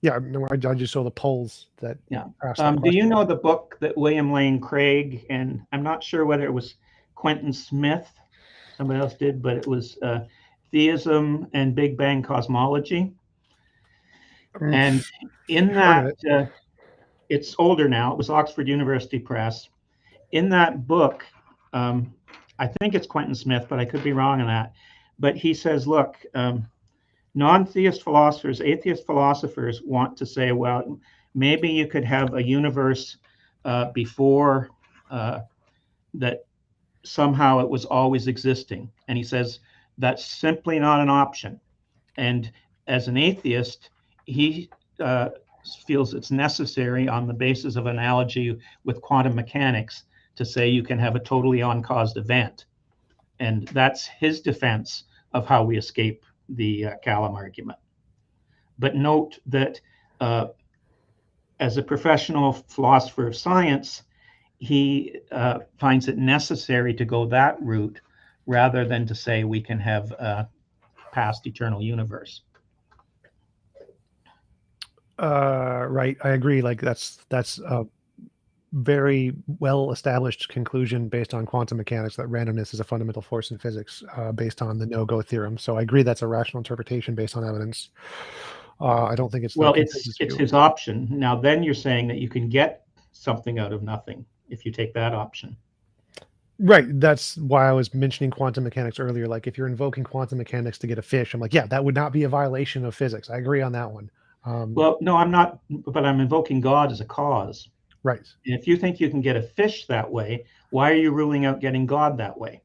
Yeah, no, I just saw the polls that. Yeah. Do you know the book that William Lane Craig, and I'm not sure whether it was Quentin Smith, somebody else did, but it was Theism and Big Bang Cosmology. And in that, it's older now. It was Oxford University Press. In that book, I think it's Quentin Smith, but I could be wrong on that. But he says, look, non-theist philosophers, atheist philosophers want to say, well, maybe you could have a universe before that somehow it was always existing. And he says that's simply not an option. And as an atheist, he feels it's necessary on the basis of analogy with quantum mechanics to say you can have a totally uncaused event. And that's his defense of how we escape the Kalam argument. But note that as a professional philosopher of science, he finds it necessary to go that route rather than to say we can have a past eternal universe. Right, I agree. Like that's a very well established conclusion based on quantum mechanics that randomness is a fundamental force in physics, based on the no-go theorem. So I agree that's a rational interpretation based on evidence. I don't think it's well, it's his option. Now then you're saying that you can get something out of nothing if you take that option. Right. That's why I was mentioning quantum mechanics earlier. Like if you're invoking quantum mechanics to get a fish, I'm like, yeah, that would not be a violation of physics. I agree on that one. Well, no, I'm not, but I'm invoking God as a cause. Right. And if you think you can get a fish that way, why are you ruling out getting God that way?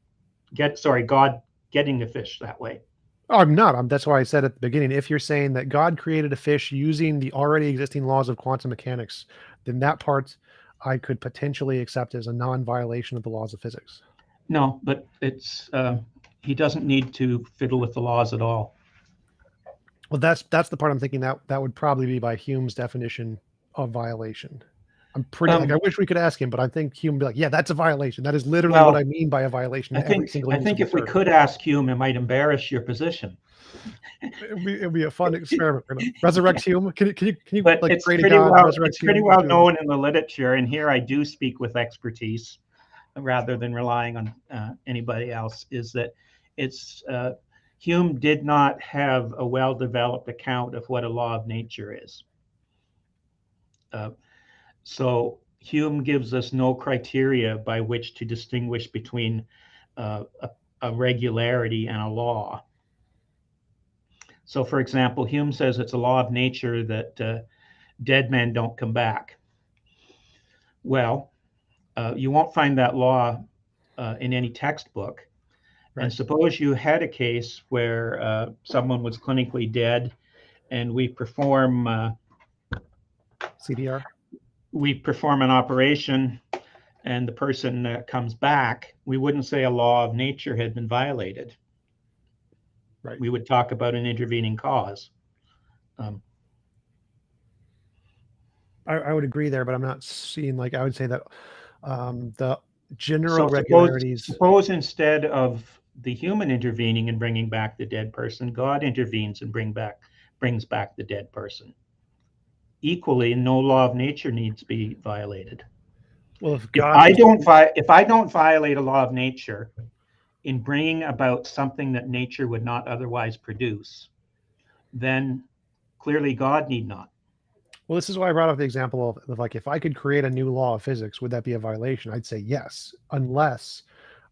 God getting a fish that way. Oh, I'm not. That's why I said at the beginning, if you're saying that God created a fish using the already existing laws of quantum mechanics, then that part I could potentially accept as a non-violation of the laws of physics. No, but it's he doesn't need to fiddle with the laws at all. Well, that's the part I'm thinking that would probably be by Hume's definition of violation. I'm pretty like I wish we could ask him, but I think Hume would be like, yeah, that's a violation. That is literally what I mean by a violation. I think if we could ask Hume, it might embarrass your position. It'd be a fun experiment. Resurrect Hume. Can you but like it's create pretty a God, well, resurrect it's pretty Hume? well known in the literature, and here I do speak with expertise rather than relying on anybody else, is that it's Hume did not have a well-developed account of what a law of nature is. So Hume gives us no criteria by which to distinguish between a regularity and a law. So, for example, Hume says it's a law of nature that dead men don't come back. Well, you won't find that law in any textbook. Right. And suppose you had a case where someone was clinically dead, and we perform CDR. We perform an operation, and the person comes back. We wouldn't say a law of nature had been violated. Right. We would talk about an intervening cause. I would agree there, but I'm not seeing, like, I would say that the general regularities. Suppose instead of the human intervening and bringing back the dead person, God intervenes and brings back the dead person. Equally, no law of nature needs to be violated. Well, if I don't violate a law of nature in bringing about something that nature would not otherwise produce, then clearly God need not. Well, this is why I brought up the example of like, if I could create a new law of physics, would that be a violation? I'd say yes, unless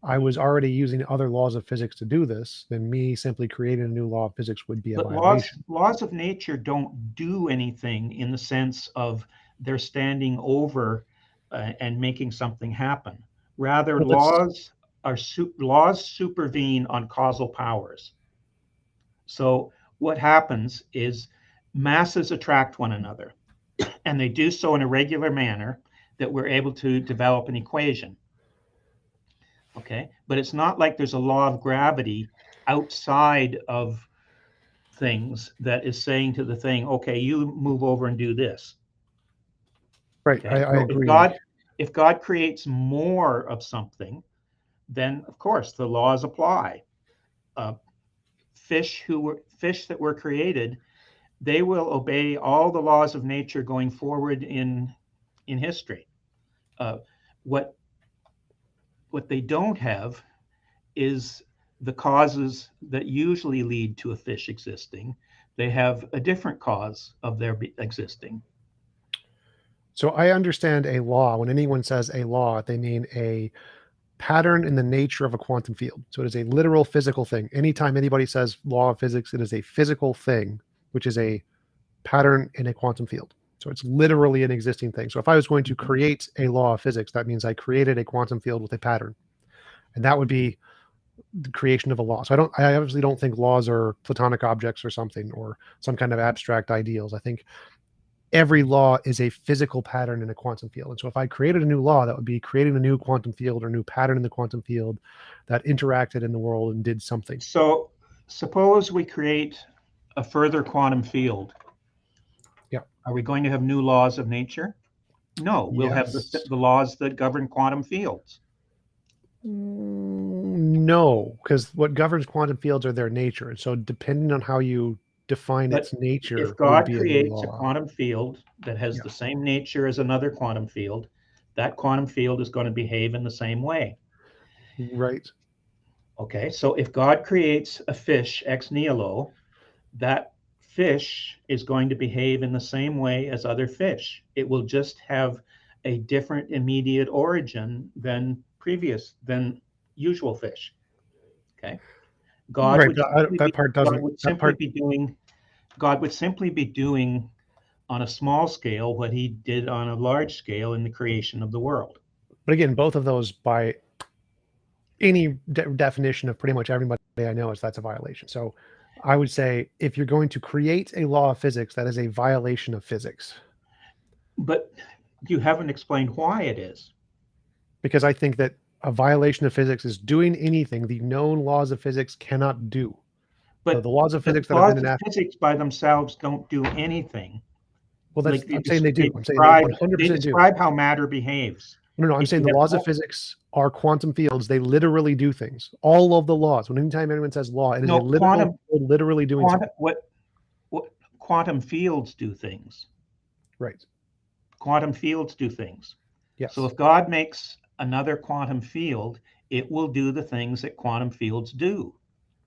I was already using other laws of physics to do this, then me simply creating a new law of physics would be a violation. Laws of nature don't do anything in the sense of they're standing over and making something happen. Rather, laws supervene on causal powers. So what happens is masses attract one another, and they do so in a regular manner that we're able to develop an equation. Okay, but it's not like there's a law of gravity outside of things that is saying to the thing, okay, you move over and do this. Right, okay? I agree. If God creates more of something, then of course the laws apply. Fish that were created, they will obey all the laws of nature going forward in history. What they don't have is the causes that usually lead to a fish existing. They have a different cause of their existing. So I understand a law. When anyone says a law, they mean a pattern in the nature of a quantum field. So it is a literal physical thing. Anytime anybody says law of physics, it is a physical thing, which is a pattern in a quantum field. So it's literally an existing thing. So if I was going to create a law of physics, that means I created a quantum field with a pattern. and that would be the creation of a law. So I obviously don't think laws are platonic objects or something, or some kind of abstract ideals. I think every law is a physical pattern in a quantum field. And so if I created a new law, that would be creating a new quantum field or new pattern in the quantum field that interacted in the world and did something. So suppose we create a further quantum field. Yeah. Are we going to have new laws of nature? No, we'll have the laws that govern quantum fields. No, because what governs quantum fields are their nature. And so depending on how you define its nature, if God would be creates a a quantum field that has the same nature as another quantum field, that quantum field is going to behave in the same way. Right. Okay, so if God creates a fish ex nihilo, that fish is going to behave in the same way as other fish. It will just have a different immediate origin than usual fish. Okay, God Right, would that part doesn't. God would simply be doing on a small scale what he did on a large scale in the creation of the world. But again, both of those, by any definition of pretty much everybody I know, is that's a violation. So I would say if you're going to create a law of physics, that is a violation of physics. But you haven't explained why it is. Because I think that a violation of physics is doing anything the known laws of physics cannot do. But so the laws of physics that laws have been of physics by themselves don't do anything. Well, that's, I'm saying they do. I'm saying they 100% they describe how matter behaves. No, I'm saying the laws of physics are quantum fields. They literally do things. All of the laws. When anytime anyone says law, it is literally doing something. What quantum fields do things. Right. Quantum fields do things. Yes. So if God makes another quantum field, it will do the things that quantum fields do.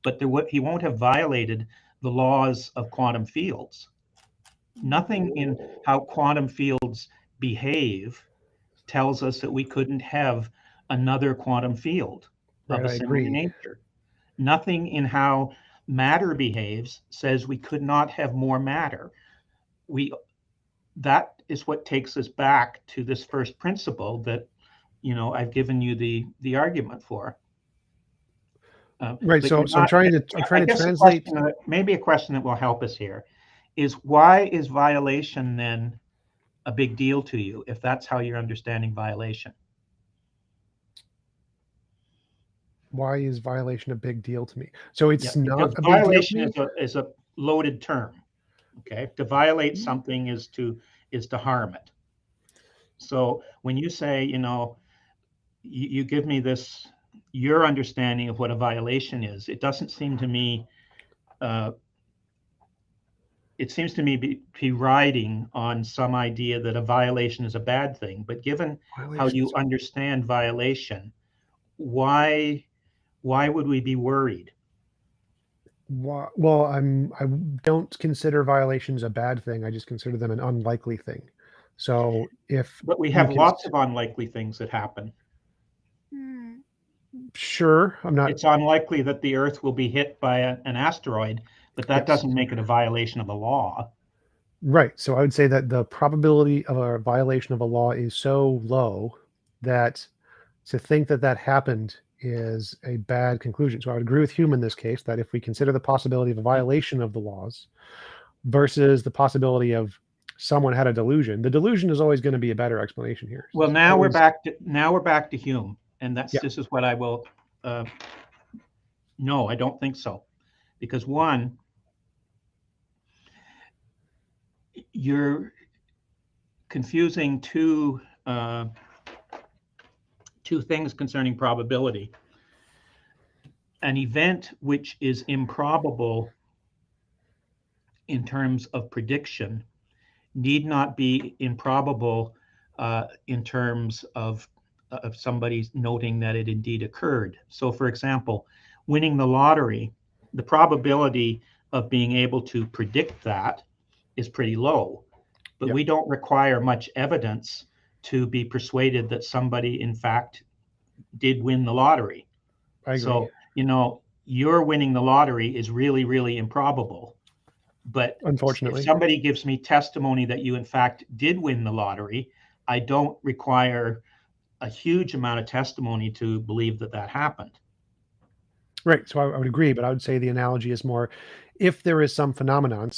But he won't have violated the laws of quantum fields. Nothing in how quantum fields behave tells us that we couldn't have another quantum field of a similar nature. Nothing in how matter behaves says we could not have more matter. That is what takes us back to this first principle that, I've given you the argument for. Right. So I'm trying to translate. Maybe a question that will help us here is, why is violation then a big deal to you, if that's how you're understanding violation? Why is violation a big deal to me? So it's not a big violation is a loaded term. Okay, to violate something is to harm it. So when you say, you give me your understanding of what a violation is, it doesn't seem to me. It seems to me be riding on some idea that a violation is a bad thing. But given how you understand violation, why would we be worried? Well, I don't consider violations a bad thing. I just consider them an unlikely thing. So but we have lots of unlikely things that happen. Sure, I'm not. It's unlikely that the Earth will be hit by an asteroid, but that doesn't make it a violation of a law. Right. So I would say that the probability of a violation of a law is so low that to think that happened is a bad conclusion. So I would agree with Hume in this case, that if we consider the possibility of a violation of the laws versus the possibility of someone had a delusion, the delusion is always going to be a better explanation here. Well, now we're back to Hume, and this is what I will. No, I don't think so, because one, you're confusing two things concerning probability. An event which is improbable in terms of prediction need not be improbable in terms of somebody noting that it indeed occurred. So, for example, winning the lottery, the probability of being able to predict that is pretty low, but we don't require much evidence to be persuaded that somebody in fact did win the lottery. I agree. So, your winning the lottery is really, really improbable. But unfortunately, if somebody gives me testimony that you in fact did win the lottery, I don't require a huge amount of testimony to believe that that happened. Right. So I would agree, but I would say the analogy is more, if there is some phenomenon,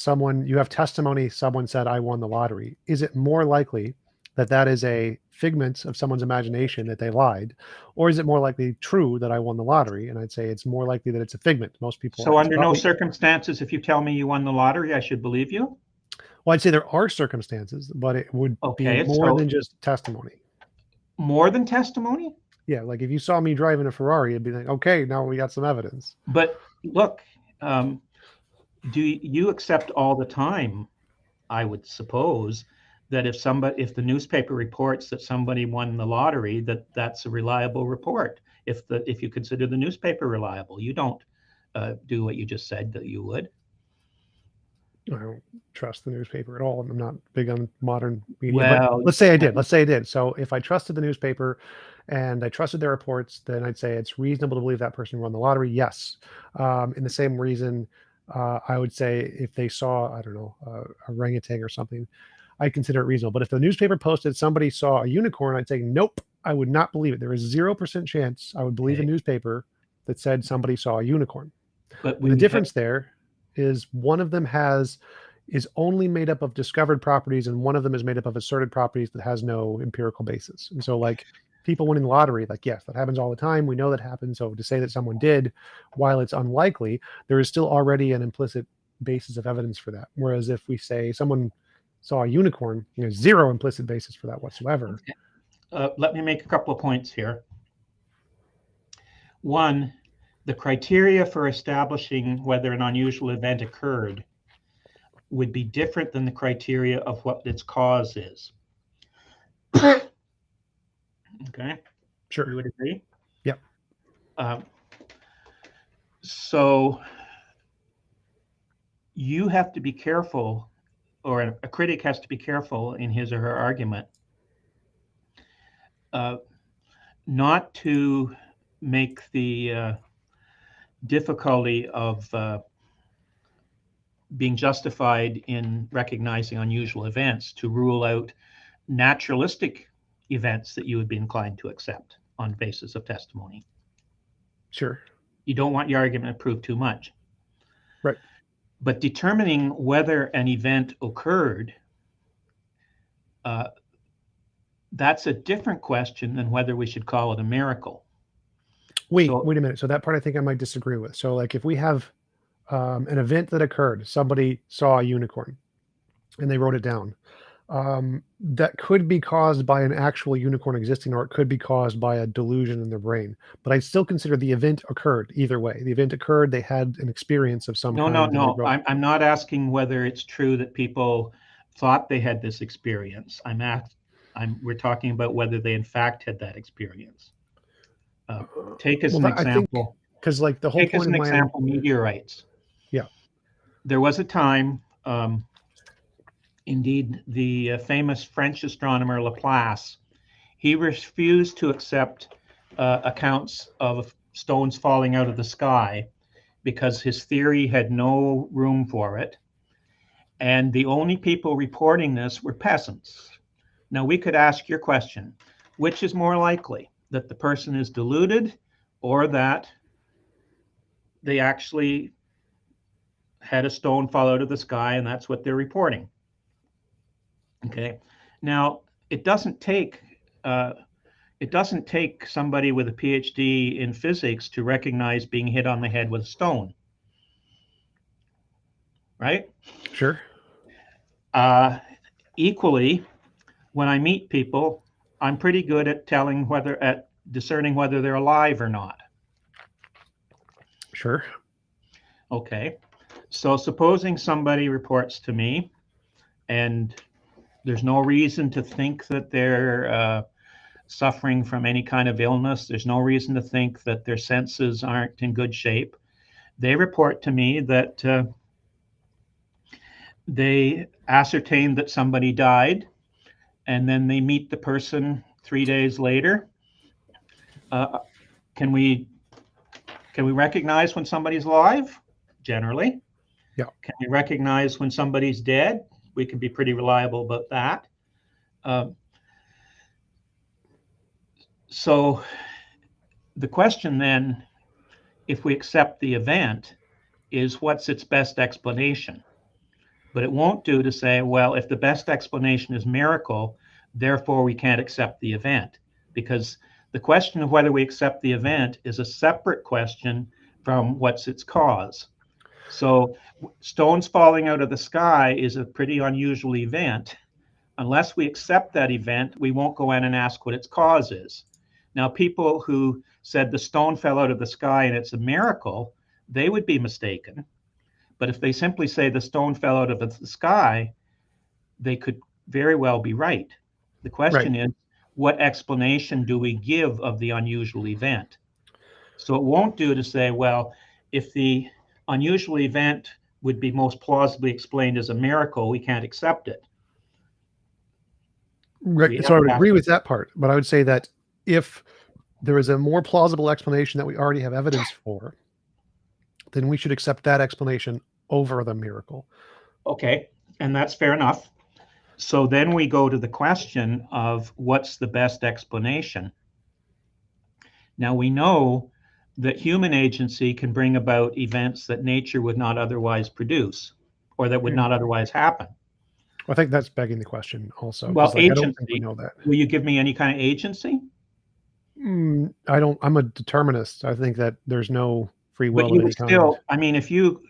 you have testimony, someone said, I won the lottery. Is it more likely that that is a figment of someone's imagination, that they lied? Or is it more likely true that I won the lottery? And I'd say it's more likely that it's a figment. Most people. So under no circumstances, if you tell me you won the lottery, I should believe you? Well, I'd say there are circumstances, but it would be more than just testimony. More than testimony? Yeah, like if you saw me driving a Ferrari, it'd be like, okay, now we got some evidence. But look, do you accept all the time, I would suppose, that if the newspaper reports that somebody won the lottery, that's a reliable report? If you consider the newspaper reliable, you don't do what you just said that you would. I don't trust the newspaper at all. I'm not big on modern media. Well, but let's say I did. So if I trusted the newspaper and I trusted their reports, then I'd say it's reasonable to believe that person won the lottery. Yes. In the same reason, I would say if they saw, I don't know, a orangutan or something, I consider it reasonable. But if the newspaper posted somebody saw a unicorn, I'd say, nope, I would not believe it. There is 0% chance I would believe a newspaper that said somebody saw a unicorn. But the difference there is one of them is only made up of discovered properties, and one of them is made up of asserted properties that has no empirical basis. And so, like, people winning the lottery, like, yes, that happens all the time. We know that happens. So to say that someone did, while it's unlikely, there is still already an implicit basis of evidence for that. Whereas if we say someone saw a unicorn, zero implicit basis for that whatsoever. Okay. Let me make a couple of points here. One, the criteria for establishing whether an unusual event occurred would be different than the criteria of what its cause is. Okay. Sure. You would agree? Yep. So you have to be careful, or a critic has to be careful in his or her argument, not to make the difficulty of being justified in recognizing unusual events to rule out naturalistic events that you would be inclined to accept on the basis of testimony. Sure. You don't want your argument to prove too much. Right. But determining whether an event occurred, that's a different question than whether we should call it a miracle. Wait a minute. So that part I think I might disagree with. So like if we have an event that occurred, somebody saw a unicorn and they wrote it down. That could be caused by an actual unicorn existing, or it could be caused by a delusion in their brain. But I still consider the event occurred either way. The event occurred, they had an experience of some kind. No. I'm not asking whether it's true that people thought they had this experience. We're talking about whether they in fact had that experience. Take as an example. Because like the whole take point as an of example, meteorites. Yeah. There was a time, indeed, the famous French astronomer Laplace, he refused to accept accounts of stones falling out of the sky because his theory had no room for it. And the only people reporting this were peasants. Now, we could ask your question, which is more likely, that the person is deluded or that they actually had a stone fall out of the sky and that's what they're reporting? Okay. Now, it doesn't take somebody with a PhD in physics to recognize being hit on the head with a stone, right? Sure. Equally, when I meet people, I'm pretty good at discerning whether they're alive or not. Sure. Okay. So supposing somebody reports to me and there's no reason to think that they're suffering from any kind of illness. There's no reason to think that their senses aren't in good shape. They report to me that they ascertained that somebody died, and then they meet the person 3 days later. Can we recognize when somebody's alive? Generally. Yeah. Can we recognize when somebody's dead? We can be pretty reliable about that. So the question then, if we accept the event, is what's its best explanation? But it won't do to say, well, if the best explanation is miracle, therefore we can't accept the event, because the question of whether we accept the event is a separate question from what's its cause. So stones falling out of the sky is a pretty unusual event. Unless we accept that event, we won't go in and ask what its cause is. Now, people who said the stone fell out of the sky and it's a miracle, they would be mistaken. But if they simply say the stone fell out of the sky, they could very well be right. The question is, what explanation do we give of the unusual event? So it won't do to say, well, if the unusual event would be most plausibly explained as a miracle, we can't accept it. Right. So I would agree with that part, but I would say that if there is a more plausible explanation that we already have evidence for, then we should accept that explanation over the miracle. Okay, and that's fair enough. So then we go to the question of what's the best explanation. Now we know that human agency can bring about events that nature would not otherwise produce, or that would not otherwise happen. I think that's begging the question also. Well, I don't think we know that. Will you give me any kind of agency? I don't. I'm a determinist. I think that there's no free will. But you would still, I mean, if you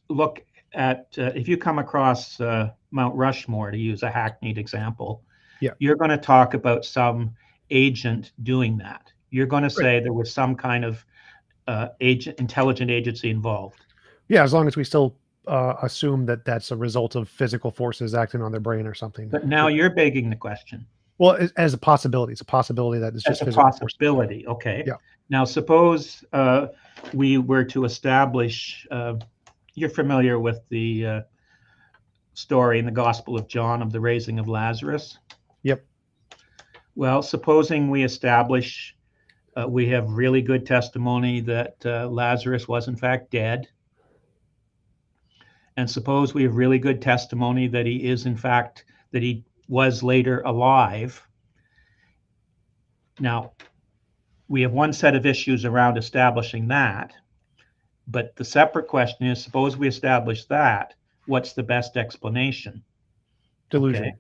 look at, if you come across Mount Rushmore, to use a hackneyed example, yeah, you're going to talk about some agent doing that. You're going to say there was some kind of intelligent agency involved. Yeah, as long as we still assume that that's a result of physical forces acting on their brain or something. But now you're begging the question. Well, as a possibility, it's a possibility that it's just a possibility. Forces. Okay. Yeah. Now, suppose we were to establish. You're familiar with the story in the Gospel of John of the raising of Lazarus. Yep. Well, supposing we establish. We have really good testimony that Lazarus was in fact dead. And suppose we have really good testimony that he is in fact, that he was later alive. Now, we have one set of issues around establishing that, but the separate question is, suppose we establish that, what's the best explanation? Delusion. Okay.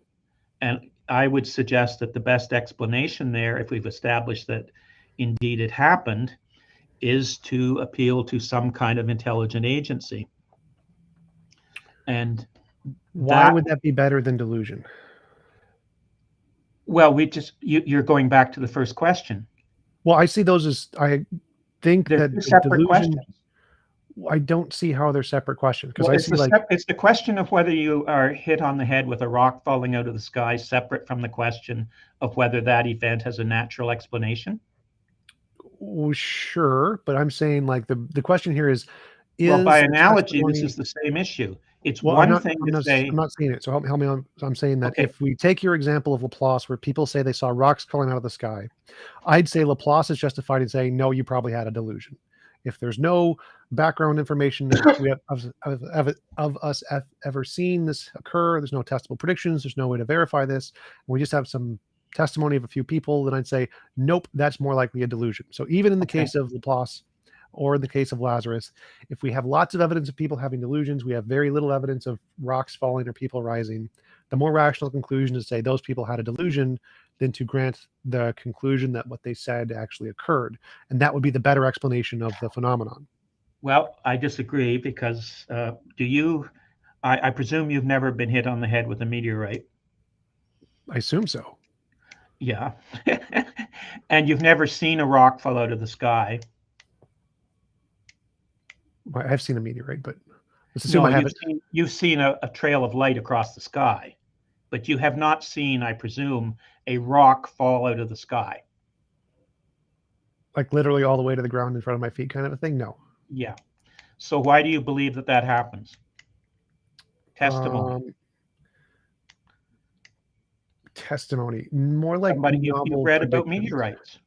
And I would suggest that the best explanation there, if we've established that indeed it happened, is to appeal to some kind of intelligent agency. And why would that be better than delusion? Well, you're going back to the first question. Well, I see those as, I think they're that separate delusion, questions. I don't see how they're separate questions, because Well, it's the question of whether you are hit on the head with a rock falling out of the sky, separate from the question of whether that event has a natural explanation. Well, sure, but I'm saying like the question here is well, by analogy, this is the same issue. It's one thing to say. I'm not seeing it, so help me on. I'm saying that if we take your example of Laplace, where people say they saw rocks falling out of the sky, I'd say Laplace is justified in saying, no, you probably had a delusion. If there's no background information that we have of us ever seen this occur, there's no testable predictions, there's no way to verify this, and we just have some testimony of a few people, then I'd say, nope, that's more likely a delusion. So even in the case of Laplace, or in the case of Lazarus, if we have lots of evidence of people having delusions, we have very little evidence of rocks falling or people rising, the more rational conclusion is to say those people had a delusion than to grant the conclusion that what they said actually occurred. And that would be the better explanation of the phenomenon. Well, I disagree, because I presume you've never been hit on the head with a meteorite. I assume so. Yeah. And you've never seen a rock fall out of the sky. I've seen a meteorite, but let's assume I haven't. You've seen a trail of light across the sky, but you have not seen, I presume, a rock fall out of the sky. Like literally all the way to the ground in front of my feet kind of a thing? No. Yeah. So why do you believe that that happens? Testimony. Testimony. More like you've read about meteorites.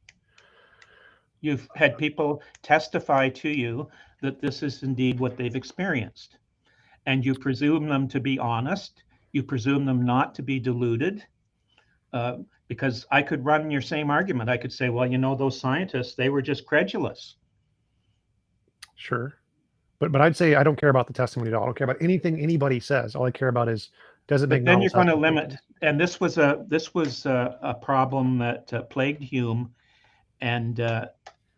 You've had people testify to you that this is indeed what they've experienced. And you presume them to be honest. You presume them not to be deluded, Because I could run your same argument. I could say, well, you know, those scientists, they were just credulous. Sure. But I'd say I don't care about the testimony at all. I don't care about anything anybody says. All I care about is, does it make But then novel you're going to testable limit, predictions? and this was a problem that plagued Hume, and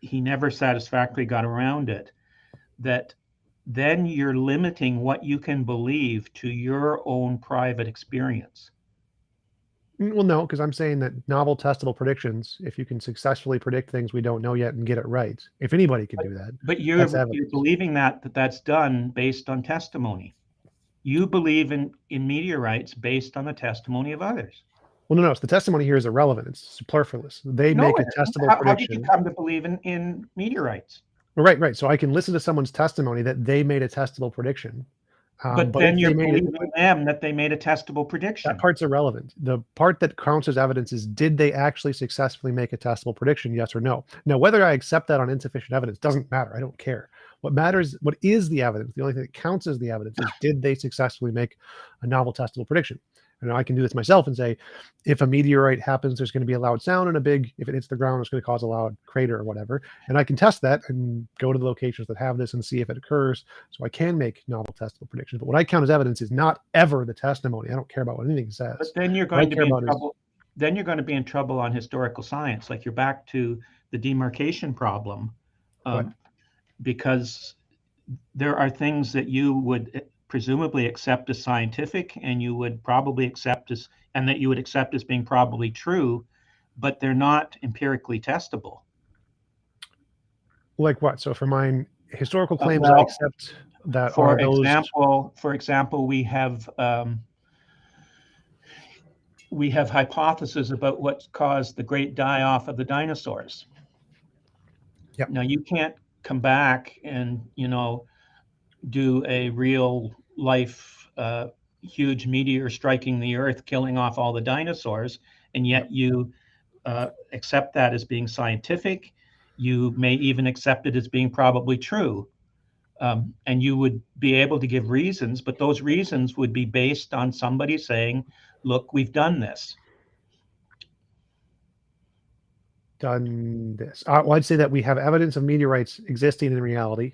he never satisfactorily got around it. That then you're limiting what you can believe to your own private experience. Well, no, because I'm saying that novel testable predictions, if you can successfully predict things we don't know yet and get it right, if anybody can do that, But that's you're evidence. believing that's done based on testimony. You believe in meteorites based on the testimony of others. Well, no, so the testimony here is irrelevant. It's superfluous. They No, make a it isn't. testable How did you prediction. come to believe in meteorites? Right. So I can listen to someone's testimony that they made a testable prediction. But But then if you're they made it, believing them that they made a testable that prediction. part's irrelevant. The part that counts as evidence is, did they actually successfully make a testable prediction, yes or no? Now, whether I accept that on insufficient evidence doesn't matter. I don't care. What matters, what is the evidence? The only thing that counts as the evidence is, did they successfully make a novel testable prediction? And I can do this myself and say, if a meteorite happens, there's going to be a loud sound and if it hits the ground, it's going to cause a loud crater or whatever. And I can test that and go to the locations that have this and see if it occurs. So I can make novel testable predictions. But what I count as evidence is not ever the testimony. I don't care about what anything says. But then you're going to be in trouble. Then you're going to be in trouble on historical science. Like, you're back to the demarcation problem, because there are things that you would presumably accept as scientific, and you would probably accept as, and that you would accept as being probably true, but they're not empirically testable. Like what? So for mine, historical claims, I accept that for are those. For example, we have hypotheses about what caused the great die-off of the dinosaurs. Yep. Now, you can't come back and, you know, do a real life huge meteor striking the earth, killing off all the dinosaurs, and yet you accept that as being scientific. You may even accept it as being probably true. And you would be able to give reasons, but those reasons would be based on somebody saying, look, we've done this. Well, I'd say that we have evidence of meteorites existing in reality.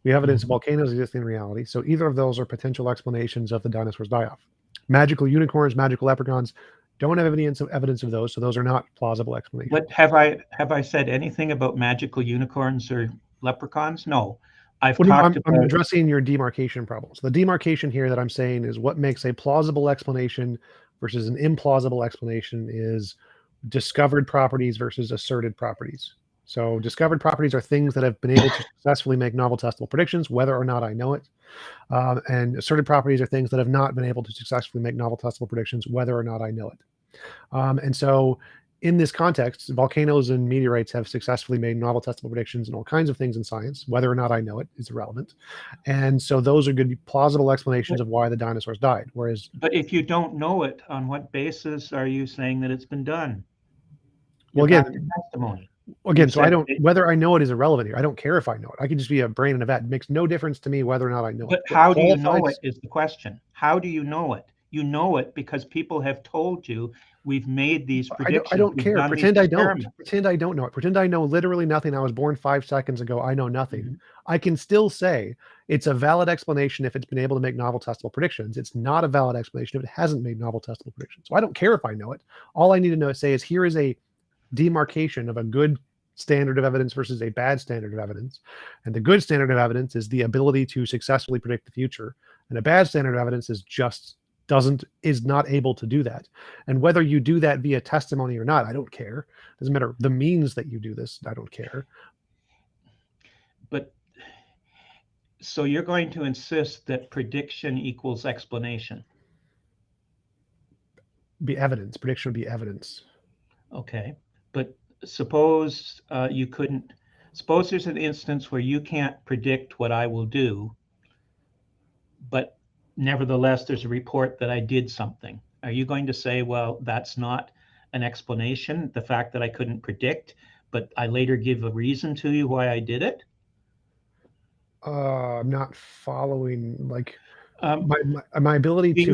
We have evidence of volcanoes existing in reality. So either of those are potential explanations of the dinosaurs die-off. Magical unicorns, magical leprechauns, don't have evidence of those, so those are not plausible explanations. But have I said anything about magical unicorns or leprechauns? No. I'm addressing your demarcation problem. So the demarcation here that I'm saying is, what makes a plausible explanation versus an implausible explanation is discovered properties versus asserted properties. So discovered properties are things that have been able to successfully make novel testable predictions, whether or not I know it. And asserted properties are things that have not been able to successfully make novel testable predictions, whether or not I know it. And so in this context, volcanoes and meteorites have successfully made novel testable predictions and all kinds of things in science. Whether or not I know it is irrelevant. And so those are good, plausible explanations of why the dinosaurs died. Whereas, but if you don't know it, on what basis are you saying that it's been done? Well, again, testimony. Again, so I don't, whether I know it is irrelevant here. I don't care if I know it. I could just be a brain in a vat. It makes no difference to me whether or not I know it. But how do you know it is the question. How do you know it? You know it because people have told you, we've made these predictions. I don't care. Pretend I don't. Pretend I don't know it. Pretend I know literally nothing. I was born 5 seconds ago. I know nothing. I can still say it's a valid explanation if it's been able to make novel testable predictions. It's not a valid explanation if it hasn't made novel testable predictions. So I don't care if I know it. All I need to say is, here is a demarcation of a good standard of evidence versus a bad standard of evidence. And the good standard of evidence is the ability to successfully predict the future. And a bad standard of evidence is not able to do that. And whether you do that via testimony or not, I don't care. It doesn't matter the means that you do this. I don't care. But so you're going to insist that prediction equals explanation? Be evidence. Prediction would be evidence. Okay. But suppose suppose there's an instance where you can't predict what I will do, but nevertheless there's a report that I did something. Are you going to say, well, that's not an explanation, the fact that I couldn't predict, but I later give a reason to you why I did it? I'm not following. Like, My ability Do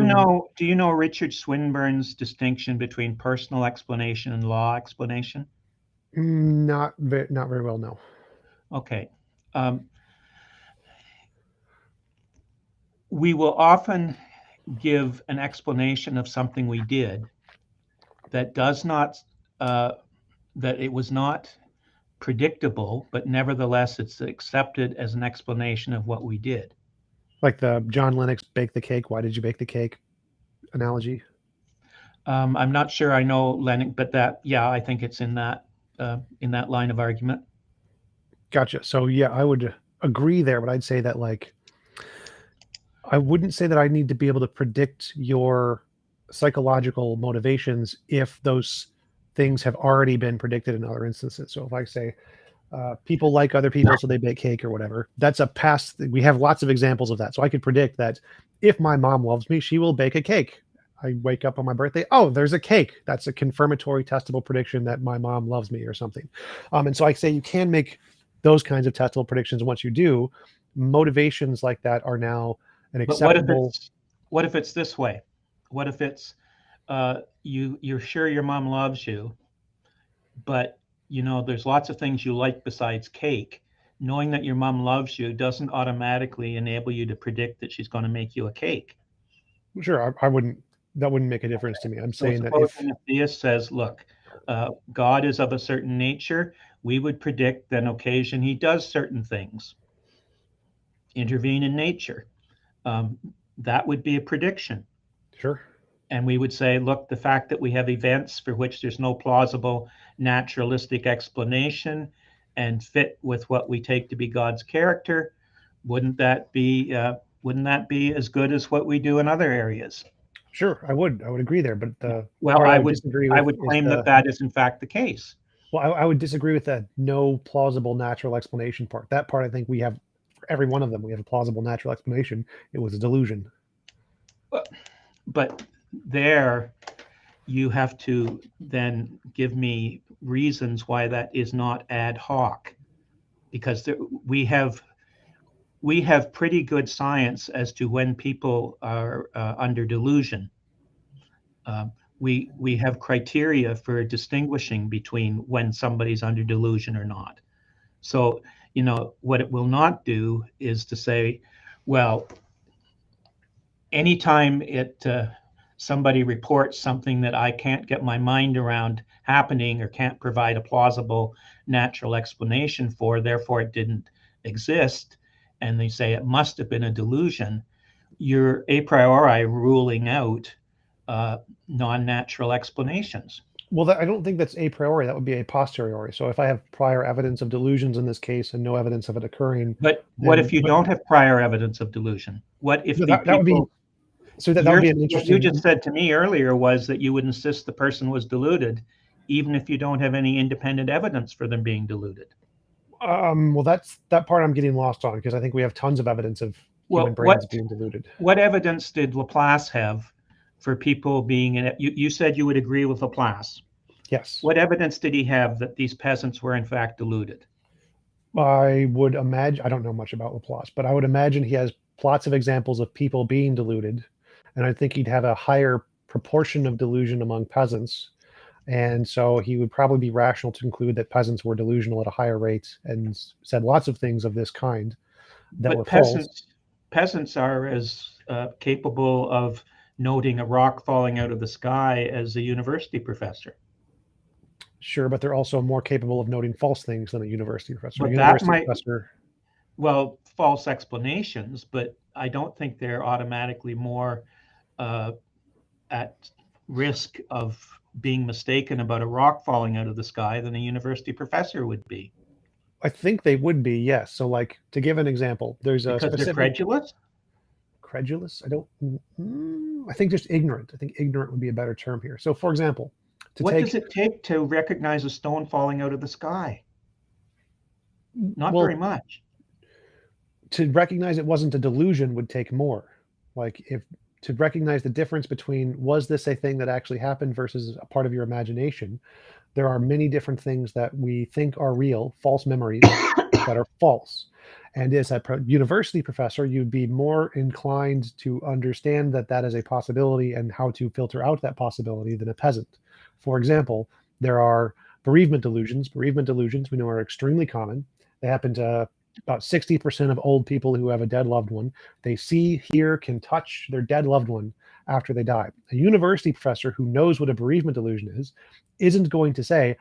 to you know Richard Swinburne's distinction between personal explanation and law explanation? not very well, no. Okay. We will often give an explanation of something we did that does not, that it was not predictable, but nevertheless it's accepted as an explanation of what we did. Like the John Lennox bake the cake, why did you bake the cake analogy? I'm not sure I know Lennox, but that, yeah, I think it's in that line of argument. Gotcha. So yeah, I would agree there, but I'd say that like I wouldn't say that I need to be able to predict your psychological motivations if those things have already been predicted in other instances. So if I say people like other people, so they bake cake or whatever, that's a past. We have lots of examples of that. So I could predict that if my mom loves me, she will bake a cake. I wake up on my birthday, oh, there's a cake. That's a confirmatory, testable prediction that my mom loves me or something. And so I say you can make those kinds of testable predictions. Once you do, motivations like that are now an acceptable. But what if it's this way? What if it's you're sure your mom loves you, but you know there's lots of things you like besides cake. Knowing that your mom loves you doesn't automatically enable you to predict that she's going to make you a cake. Sure, I wouldn't. That wouldn't make a difference to me. I'm saying that if a theist says, look, God is of a certain nature, we would predict that on occasion he does certain things, intervene in nature. That would be a prediction. Sure. And we would say, look, the fact that we have events for which there's no plausible naturalistic explanation and fit with what we take to be God's character, wouldn't that be as good as what we do in other areas? Sure, I would agree there, but I would claim that is in fact the case. Well, I would disagree with that no plausible natural explanation part. That part, I think we have for every one of them. We have a plausible natural explanation. It was a delusion. But there, you have to then give me reasons why that is not ad hoc, because we have pretty good science as to when people are under delusion. We have criteria for distinguishing between when somebody's under delusion or not. So, you know, what it will not do is to say, well, anytime somebody reports something that I can't get my mind around happening or can't provide a plausible natural explanation for, therefore it didn't exist, and they say it must have been a delusion, you're a priori ruling out non-natural explanations. Well, I don't think that's a priori. That would be a posteriori. So if I have prior evidence of delusions in this case and no evidence of it occurring. But what if you don't have prior evidence of delusion? What if that would be... So that would be an interesting... What you just said to me earlier was that you would insist the person was deluded, even if you don't have any independent evidence for them being deluded. Well, that part I'm getting lost on, because I think we have tons of evidence of human brains being deluded. What evidence did Laplace have for people being in it? You said you would agree with Laplace. Yes. What evidence did he have that these peasants were in fact deluded? I would imagine, I don't know much about Laplace, but I would imagine he has lots of examples of people being deluded. And I think he'd have a higher proportion of delusion among peasants. And so he would probably be rational to conclude that peasants were delusional at a higher rate and said lots of things of this kind that were false. Peasants are as capable of noting a rock falling out of the sky as a university professor. Sure, but they're also more capable of noting false things than a university professor. Well, false explanations, but I don't think they're automatically more at risk of being mistaken about a rock falling out of the sky than a university professor would be. I think they would be, yes. So, like, to give an example, there's a because they're credulous? Credulous? I think just ignorant. I think ignorant would be a better term here. So, for example, what does it take to recognize a stone falling out of the sky? Not very much. To recognize it wasn't a delusion would take more. Like, to recognize the difference between was this a thing that actually happened versus a part of your imagination, there are many different things that we think are real, false memories that are false. And as a university professor, you'd be more inclined to understand that that is a possibility and how to filter out that possibility than a peasant. For example, there are bereavement delusions. Bereavement delusions we know are extremely common. They happen to about 60% of old people who have a dead loved one. They see, hear, can touch their dead loved one after they die. A university professor who knows what a bereavement delusion is isn't going to say,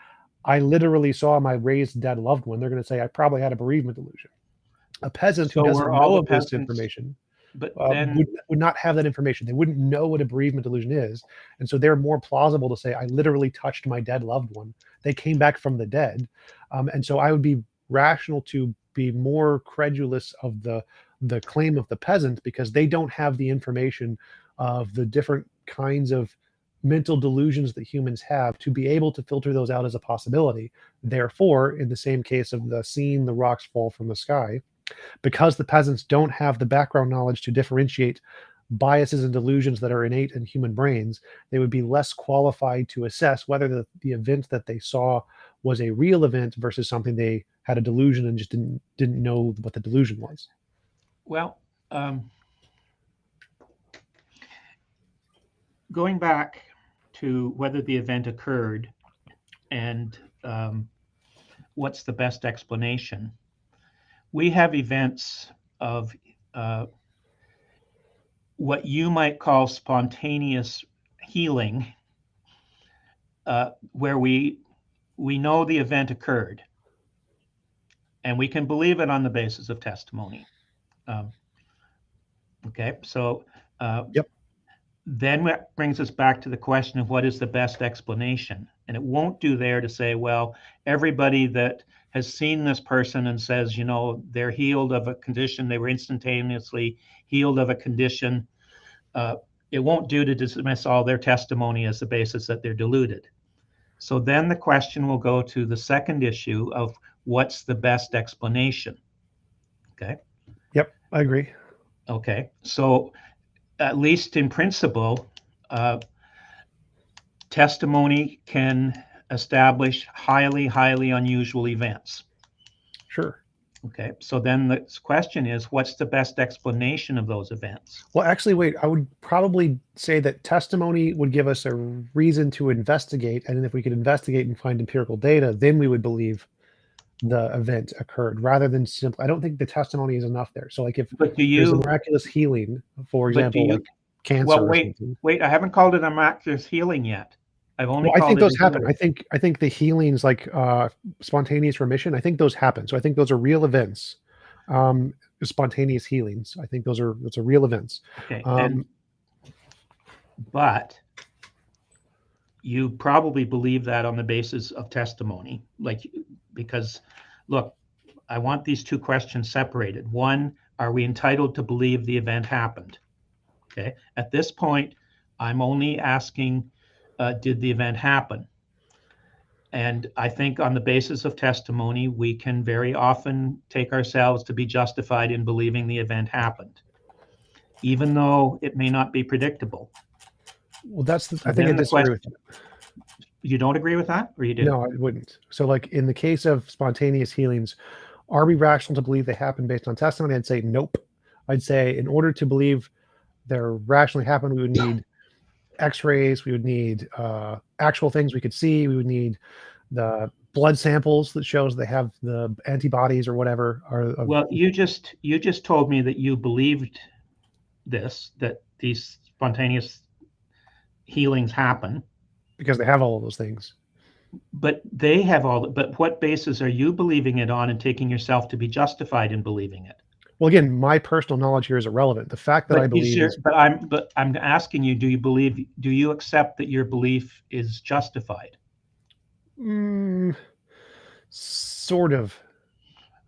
I literally saw my raised dead loved one. They're going to say, I probably had a bereavement delusion. A peasant who So doesn't were all know the of this peasants, information but then would not have that information. They wouldn't know what a bereavement delusion is. And so they're more plausible to say, I literally touched my dead loved one. They came back from the dead. And so I would be rational to be more credulous of the claim of the peasant because they don't have the information of the different kinds of mental delusions that humans have to be able to filter those out as a possibility. Therefore, in the same case of the seeing the rocks fall from the sky, because the peasants don't have the background knowledge to differentiate biases and delusions that are innate in human brains, they would be less qualified to assess whether the event that they saw was a real event versus something they had a delusion and just didn't know what the delusion was. well, going back to whether the event occurred and what's the best explanation, we have events of what you might call spontaneous healing, where we know the event occurred and we can believe it on the basis of testimony. Okay, so Yep. Then that brings us back to the question of what is the best explanation. And it won't do there to say, well, everybody that has seen this person and says, you know, they're healed of a condition, they were instantaneously healed of a condition. It won't do to dismiss all their testimony as the basis that they're deluded. So then the question will go to the second issue of what's the best explanation. Okay. Yep, I agree. Okay. So at least in principle, testimony can establish highly, highly unusual events. Sure. Okay, so then the question is, what's the best explanation of those events? Well, actually, wait, I would probably say that testimony would give us a reason to investigate. And then if we could investigate and find empirical data, then we would believe the event occurred rather than simply, I don't think the testimony is enough there. So like if But do there's a you, miraculous healing, for but do example, you, like cancer well, or wait, something. I haven't called it a miraculous healing yet. I've only Well, I called think it those a happen. healing. I think the healings like spontaneous remission, I think those happen. So I think those are real events. Spontaneous healings. I think those are real events. Okay, but you probably believe that on the basis of testimony, like, because look, I want these two questions separated. One, are we entitled to believe the event happened? Okay, at this point, I'm only asking, did the event happen? And I think on the basis of testimony, we can very often take ourselves to be justified in believing the event happened, even though it may not be predictable. Well, that's So I think I then the disagree with question- you. You don't agree with that, or you do? No, I wouldn't. So like in the case of spontaneous healings, are we rational to believe they happen based on testimony? I'd say nope. I'd say in order to believe they're rationally happened, we would need x-rays, we would need actual things we could see, we would need the blood samples that shows they have the antibodies or whatever. Well, you just told me that you believed this, that these spontaneous healings happen. Because they have all of those things. But they have all, but what basis are you believing it on and taking yourself to be justified in believing it? Well, again, my personal knowledge here is irrelevant. The fact that I believe is, but I'm asking you, do you accept that your belief is justified? Sort of.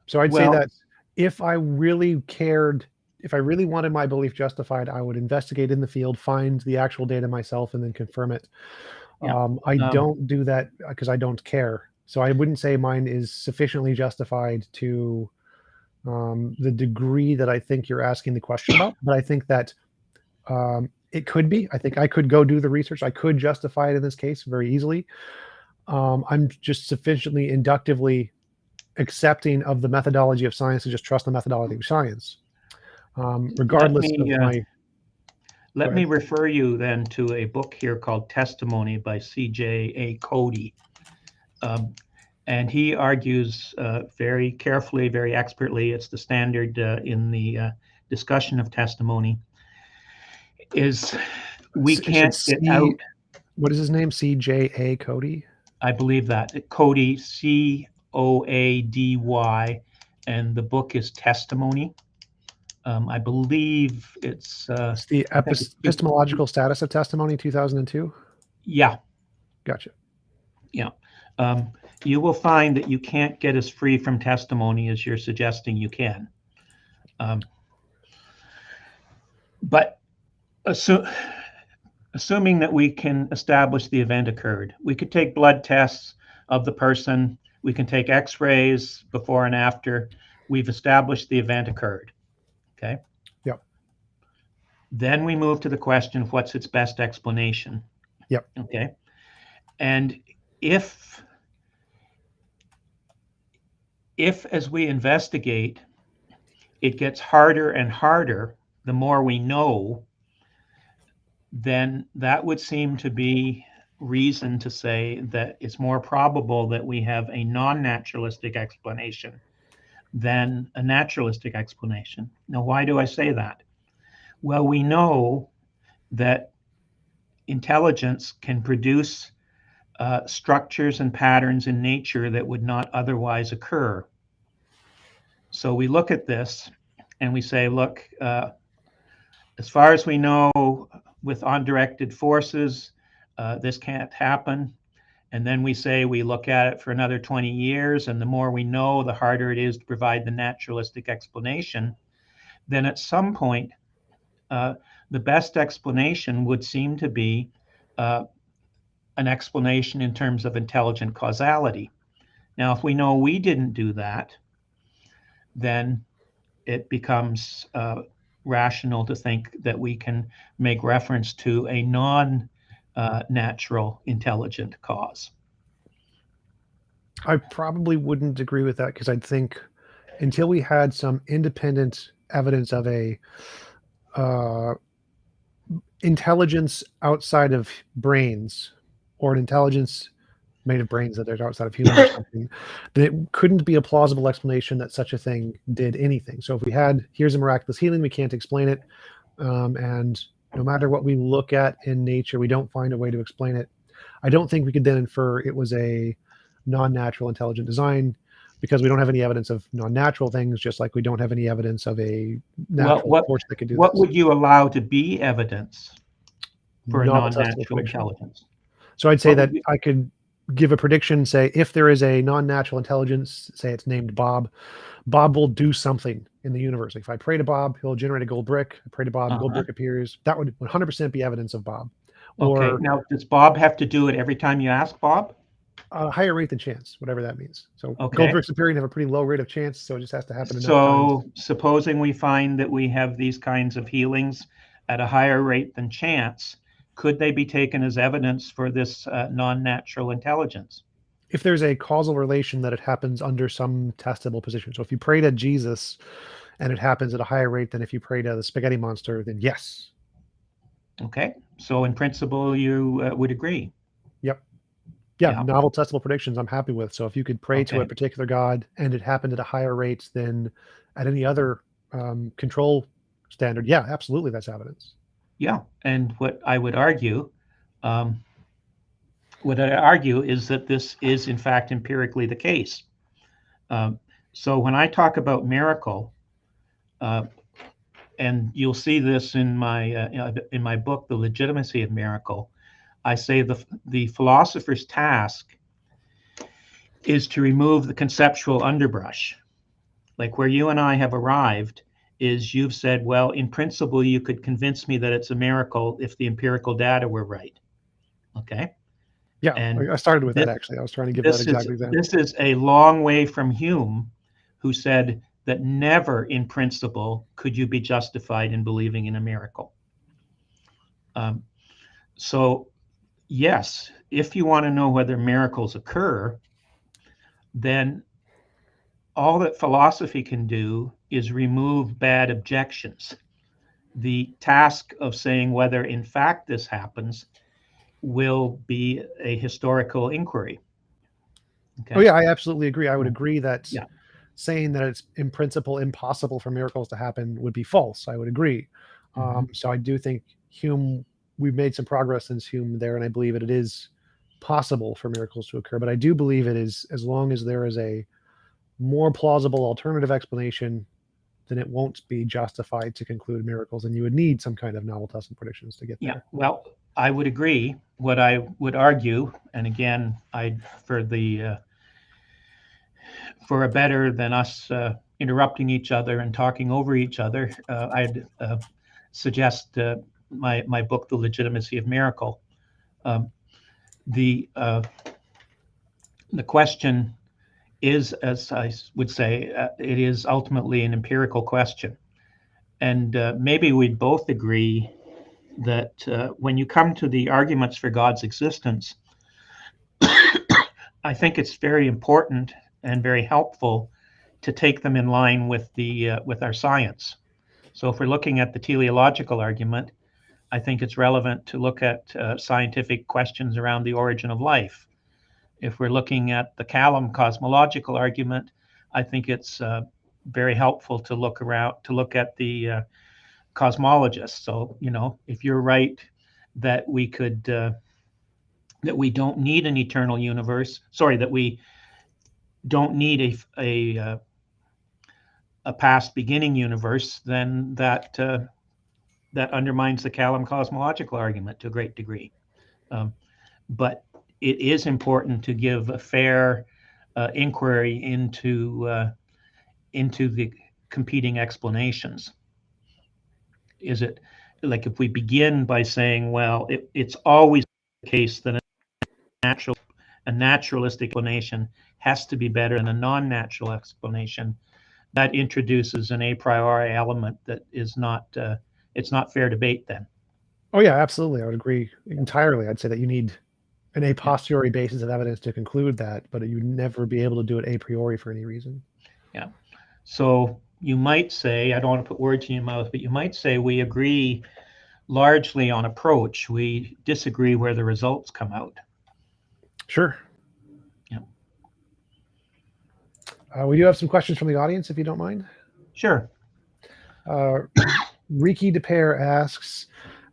So I'd say that if I really cared, if I really wanted my belief justified, I would investigate in the field, find the actual data myself, and then confirm it. Yeah. I don't do that because I don't care. So I wouldn't say mine is sufficiently justified to the degree that I think you're asking the question about. But I think that it could be. I think I could go do the research. I could justify it in this case very easily. I'm just sufficiently inductively accepting of the methodology of science to just trust the methodology of science, regardless of my. Let me refer you then to a book here called Testimony by C.J.A. Cody. And he argues very carefully, very expertly, it's the standard in the discussion of testimony, is we can't get out. What is his name? C.J.A. Cody? I believe that. Cody, C-O-A-D-Y, and the book is Testimony. I believe it's the epistemological status of testimony, 2002. Yeah. Gotcha. Yeah. You will find that you can't get as free from testimony as you're suggesting you can. But assuming that we can establish the event occurred, we could take blood tests of the person, we can take x-rays before and after, we've established the event occurred. Okay. Yep. Then we move to the question of what's its best explanation. Yep. Okay. And if as we investigate, it gets harder and harder, the more we know, then that would seem to be reason to say that it's more probable that we have a non-naturalistic explanation than a naturalistic explanation. Now, why do I say that? Well, we know that intelligence can produce structures and patterns in nature that would not otherwise occur. So we look at this and we say, look, as far as we know, with undirected forces, this can't happen. And then we say we look at it for another 20 years, and the more we know, the harder it is to provide the naturalistic explanation. Then at some point, the best explanation would seem to be an explanation in terms of intelligent causality. Now, if we know we didn't do that, then it becomes rational to think that we can make reference to a non-natural intelligent cause. I probably wouldn't agree with that, because I'd think until we had some independent evidence of a intelligence outside of brains, or an intelligence made of brains that are outside of humans or something, then it couldn't be a plausible explanation that such a thing did anything. So if we had, here's a miraculous healing, we can't explain it, and no matter what we look at in nature, we don't find a way to explain it, I don't think we could then infer it was a non-natural intelligent design, because we don't have any evidence of non-natural things, just like we don't have any evidence of a natural force that could do what this. Would you allow to be evidence for a Novel testable non-natural prediction. intelligence? So I'd say that I could give a prediction, say, if there is a non-natural intelligence, say it's named Bob, Bob will do something in the universe. Like if I pray to Bob, he'll generate a gold brick. I pray to Bob, gold brick appears. That would 100% be evidence of Bob. Okay, Or, now does Bob have to do it every time you ask Bob? a higher rate than chance, whatever that means. So Okay. gold bricks appearing have a pretty low rate of chance, so it just has to happen enough So times. supposing we find that we have these kinds of healings at a higher rate than chance, could they be taken as evidence for this non-natural intelligence? If there's a causal relation that it happens under some testable position. So if you pray to Jesus and it happens at a higher rate than if you pray to the spaghetti monster, then yes. Okay, so in principle, you would agree. Yep. Yeah, Yeah. novel testable predictions I'm happy with. So if you could pray to a Okay. particular god and it happened at a higher rate than at any other control standard, yeah, absolutely, that's evidence. Yeah, and what I would argue is that this is in fact empirically the case. So when I talk about miracle, and you'll see this in my book, The Legitimacy of Miracle, I say the philosopher's task is to remove the conceptual underbrush. Like where you and I have arrived is you've said, well, in principle, you could convince me that it's a miracle if the empirical data were right. Okay. Yeah, And I started with that actually. I was trying to give that exact example. This is a long way from Hume, who said that never in principle could you be justified in believing in a miracle. So yes, if you want to know whether miracles occur, then all that philosophy can do is remove bad objections. The task of saying whether in fact this happens will be a historical inquiry. Okay. Oh yeah, I absolutely agree. I would Yeah. agree that Yeah. saying that it's in principle impossible for miracles to happen would be false. I would agree. So I do think Hume, we've made some progress since Hume there, and I believe it is possible for miracles to occur. But I do believe it is, as long as there is a more plausible alternative explanation, then it won't be justified to conclude miracles, and you would need some kind of novel tests and predictions to get there. Yeah, well, I would agree. What I would argue, and again, for a better than us interrupting each other and talking over each other, I'd suggest my book, The Legitimacy of Miracle. The question is, as I would say, it is ultimately an empirical question. And maybe we'd both agree that when you come to the arguments for God's existence, I think it's very important and very helpful to take them in line with our science. So if we're looking at the teleological argument, I think it's relevant to look at scientific questions around the origin of life. If we're looking at the Callum cosmological argument, I think it's very helpful to look at the cosmologists. So, if you're right that we could that we don't need an eternal universe, that we don't need a past beginning universe, then that undermines the Callum cosmological argument to a great degree. But it is important to give a fair inquiry into the competing explanations. Is it like, if we begin by saying, well, it's always the case that a naturalistic explanation has to be better than a non-natural explanation, that introduces an a priori element that is not it's not fair debate then. Oh yeah, absolutely. I would agree entirely. I'd say that you need an a posteriori basis of evidence to conclude that, but you'd never be able to do it a priori for any reason. Yeah. So you might say, I don't want to put words in your mouth, but you might say we agree largely on approach. We disagree where the results come out. Sure. Yeah. We do have some questions from the audience, if you don't mind. Sure. Ricky DePere asks,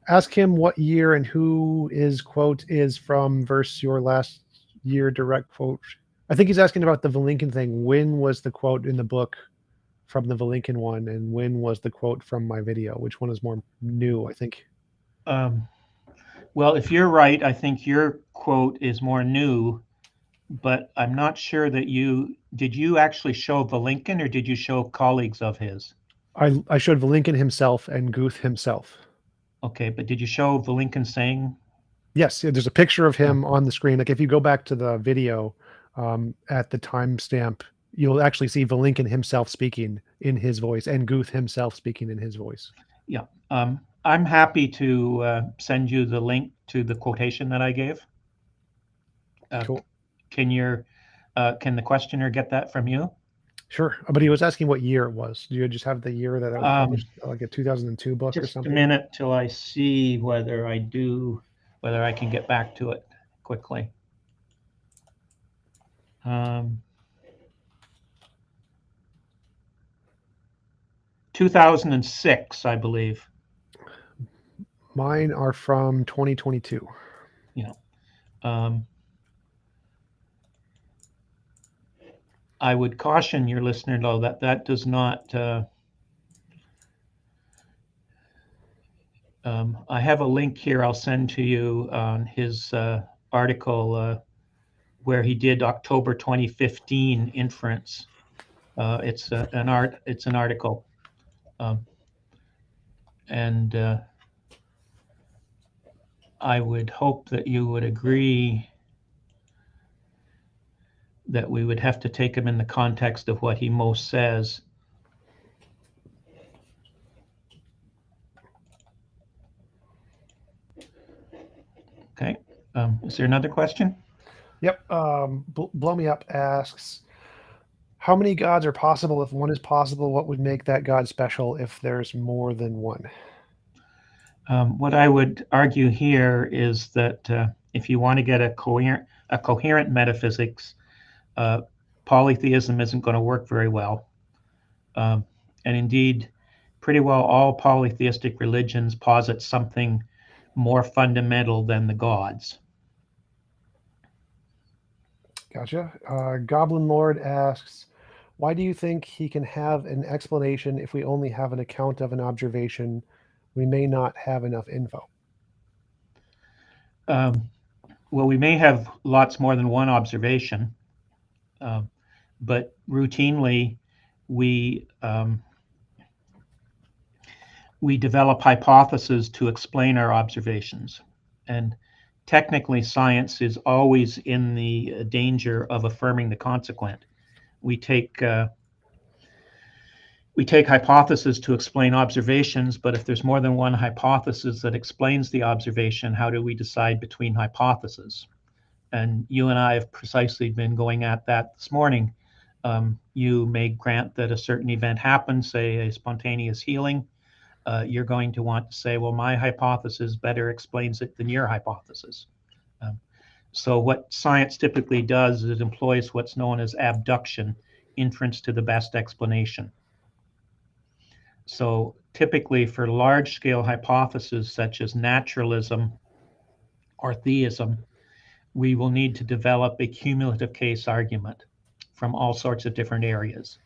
ask him what year and who is quote is from versus your last year direct quote. I think he's asking about the Valinkin thing. When was the quote in the book from the Valinkin one, and when was the quote from my video? Which one is more new, I think? Well, if you're right, I think your quote is more new, but I'm not sure that did you actually show Valinkin, or did you show colleagues of his? I showed Valinkin himself and Guth himself. Okay, but did you show Valinkin saying? Yes, there's a picture of him on the screen. Like, if you go back to the video at the timestamp, you'll actually see Valinkin himself speaking in his voice and Guth himself speaking in his voice. Yeah. I'm happy to send you the link to the quotation that I gave. Cool. Can the questioner get that from you? Sure, but he was asking what year it was. Do you just have the year that it was published, like a 2002 book or something? Just a minute till I see whether I can get back to it quickly. 2006, I believe. Mine are from 2022. Yeah. I would caution your listener, though, that does not. I have a link here I'll send to you on his article where he did October 2015 inference. It's an article, and I would hope that you would agree that we would have to take him in the context of what he most says. Okay. Is there another question? Yep. Blow Me Up asks, How many gods are possible? If one is possible, what would make that god special if there's more than one? What I would argue here is that if you want to get a coherent metaphysics, polytheism isn't going to work very well. And indeed, pretty well all polytheistic religions posit something more fundamental than the gods. Gotcha. Goblin Lord asks, why do you think he can have an explanation if we only have an account of an observation? We may not have enough info. Well, we may have lots more than one observation, but routinely we develop hypotheses to explain our observations. And technically, science is always in the danger of affirming the consequent. We take hypotheses to explain observations, but if there's more than one hypothesis that explains the observation, how do we decide between hypotheses? And you and I have precisely been going at that this morning. You may grant that a certain event happened, say a spontaneous healing. You're going to want to say, well, my hypothesis better explains it than your hypothesis. So what science typically does is it employs what's known as abduction, inference to the best explanation. So typically for large-scale hypotheses such as naturalism or theism, we will need to develop a cumulative case argument from all sorts of different areas.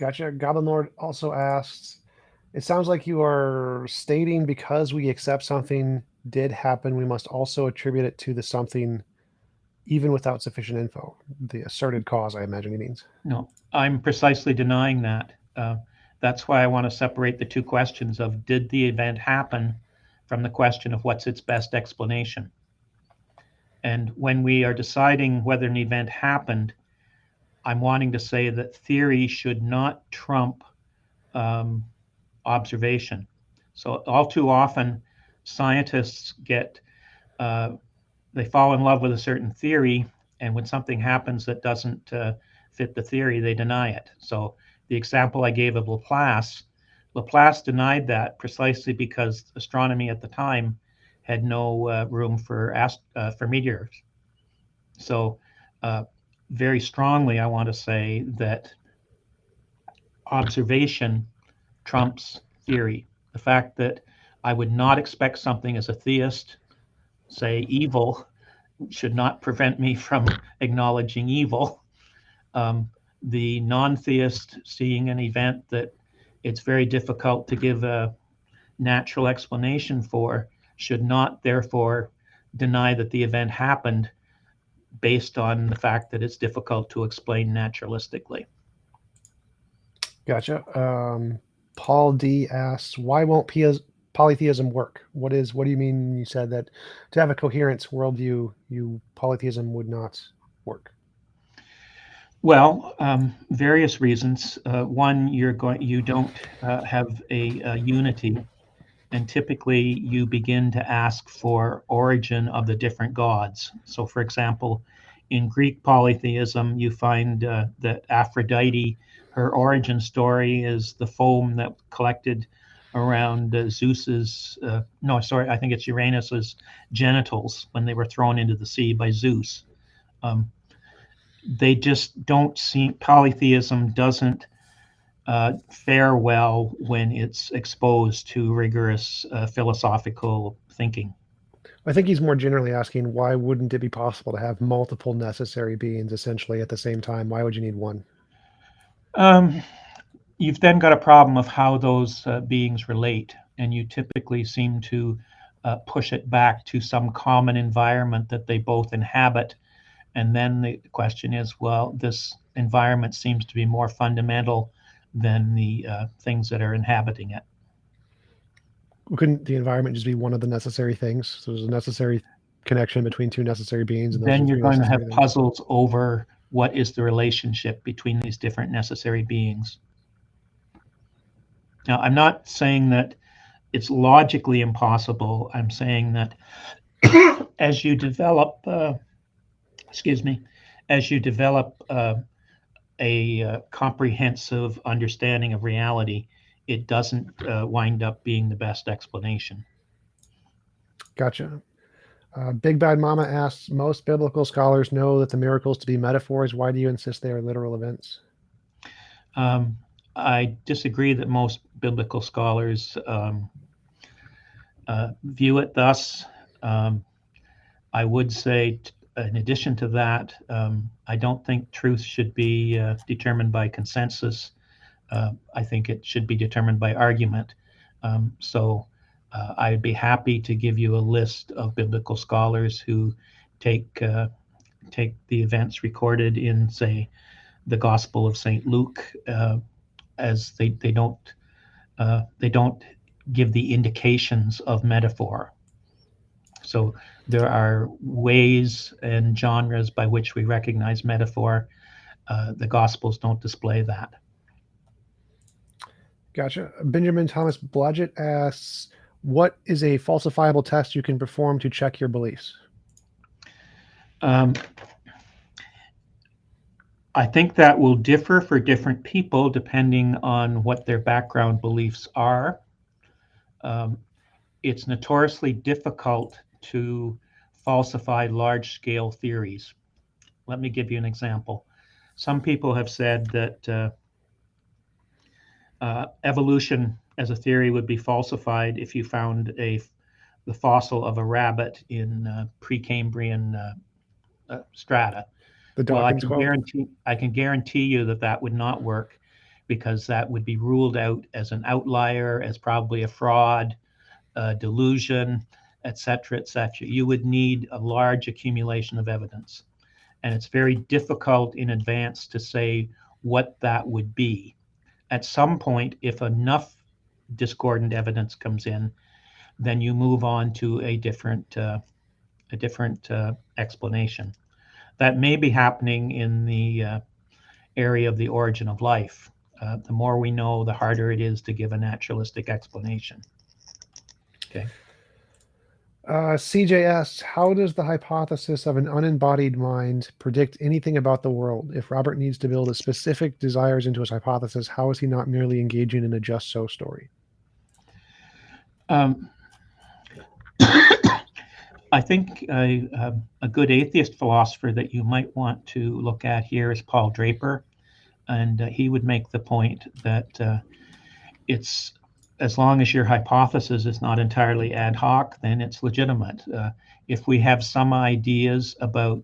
Gotcha. Goblin Lord also asks, it sounds like you are stating because we accept something did happen, we must also attribute it to the something even without sufficient info. The asserted cause, I imagine he means. No, I'm precisely denying that. That's why I want to separate the two questions of did the event happen from the question of what's its best explanation. And when we are deciding whether an event happened, I'm wanting to say that theory should not trump observation. So all too often, scientists they fall in love with a certain theory, and when something happens that doesn't fit the theory, they deny it. So the example I gave of Laplace denied that precisely because astronomy at the time had no room for meteors. So very strongly, I want to say that observation trumps theory. The fact that I would not expect something as a theist, say evil, should not prevent me from acknowledging evil. The non-theist seeing an event that it's very difficult to give a natural explanation for should not therefore deny that the event happened based on the fact that it's difficult to explain naturalistically. Gotcha. Paul D asks, why won't polytheism work? What do you mean you said that to have a coherent worldview, polytheism would not work? Well, various reasons. One, you don't have a unity, and typically you begin to ask for origin of the different gods. So, for example, in Greek polytheism, you find that Aphrodite, her origin story is the foam that collected around Zeus's, I think it's Uranus's genitals when they were thrown into the sea by Zeus. They just don't seem, polytheism doesn't fare well when it's exposed to rigorous philosophical thinking. I think he's more generally asking, why wouldn't it be possible to have multiple necessary beings essentially at the same time? Why would you need one? You've then got a problem of how those beings relate, and you typically seem to push it back to some common environment that they both inhabit. And then the question is, well, this environment seems to be more fundamental than the things that are inhabiting it. Couldn't the environment just be one of the necessary things? So there's a necessary connection between two necessary beings. And then you're going to have puzzles over what is the relationship between these different necessary beings. Now, I'm not saying that it's logically impossible. I'm saying that as you develop as you develop a comprehensive understanding of reality, it doesn't wind up being the best explanation. Gotcha. Big Bad Mama asks, most biblical scholars know that the miracles to be metaphors. Why do you insist they are literal events? I disagree that most biblical scholars view it thus. I would say, in addition to that, I don't think truth should be determined by consensus. I think it should be determined by argument. So I'd be happy to give you a list of biblical scholars who take the events recorded in, say, the Gospel of St. Luke, as they don't give the indications of metaphor. So there are ways and genres by which we recognize metaphor. The Gospels don't display that. Gotcha. Benjamin Thomas Blodgett asks, what is a falsifiable test you can perform to check your beliefs? I think that will differ for different people depending on what their background beliefs are. It's notoriously difficult to falsify large-scale theories. Let me give you an example. Some people have said that evolution as a theory would be falsified if you found the fossil of a rabbit in Precambrian strata. Well, I can guarantee you that would not work, because that would be ruled out as an outlier, as probably a fraud, delusion, etc., etc. You would need a large accumulation of evidence, and it's very difficult in advance to say what that would be. At some point, if enough discordant evidence comes in, then you move on to a different explanation. That may be happening in the area of the origin of life. The more we know, the harder it is to give a naturalistic explanation. Okay. CJ asks, how does the hypothesis of an unembodied mind predict anything about the world? If Robert needs to build a specific desires into his hypothesis, how is he not merely engaging in a just so story? I think a good atheist philosopher that you might want to look at here is Paul Draper, and he would make the point that it's, as long as your hypothesis is not entirely ad hoc, then it's legitimate. If we have some ideas about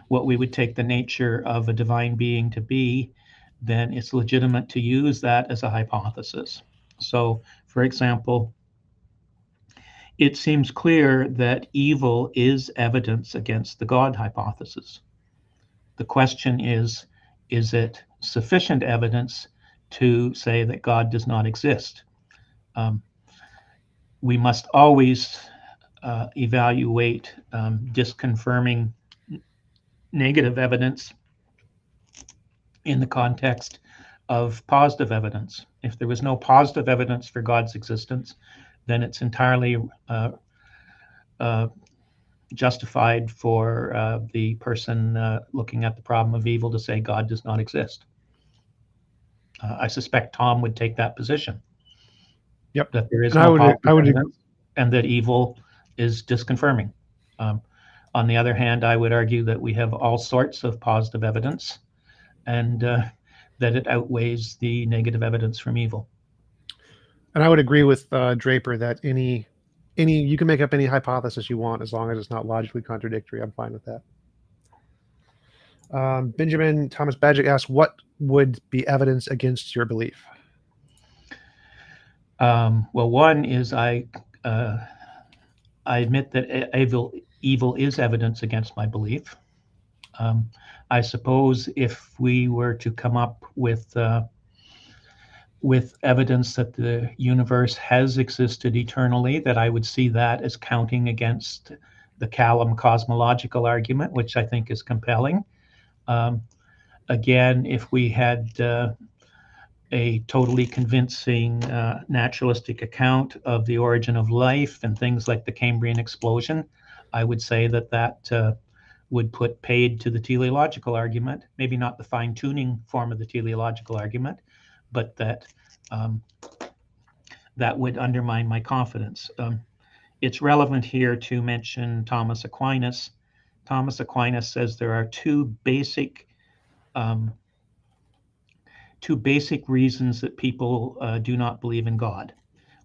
what we would take the nature of a divine being to be, then it's legitimate to use that as a hypothesis. So, for example, it seems clear that evil is evidence against the God hypothesis. The question is it sufficient evidence to say that God does not exist? We must always evaluate disconfirming negative evidence in the context of positive evidence. If there was no positive evidence for God's existence, then it's entirely justified for the person looking at the problem of evil to say God does not exist. I suspect Tom would take that position. Yep. That there is no positive evidence and that evil is disconfirming. On the other hand, I would argue that we have all sorts of positive evidence, and that it outweighs the negative evidence from evil. And I would agree with Draper that any you can make up any hypothesis you want as long as it's not logically contradictory. I'm fine with that. Benjamin Thomas Badgett asks, what would be evidence against your belief? Well, one is I admit that evil is evidence against my belief. I suppose if we were to come up with evidence that the universe has existed eternally, that I would see that as counting against the Callum cosmological argument, which I think is compelling. Again, if we had a totally convincing naturalistic account of the origin of life and things like the Cambrian explosion, I would say that would put paid to the teleological argument, maybe not the fine-tuning form of the teleological argument, but that that would undermine my confidence. It's relevant here to mention Thomas Aquinas. Thomas Aquinas says there are two basic reasons that people do not believe in God.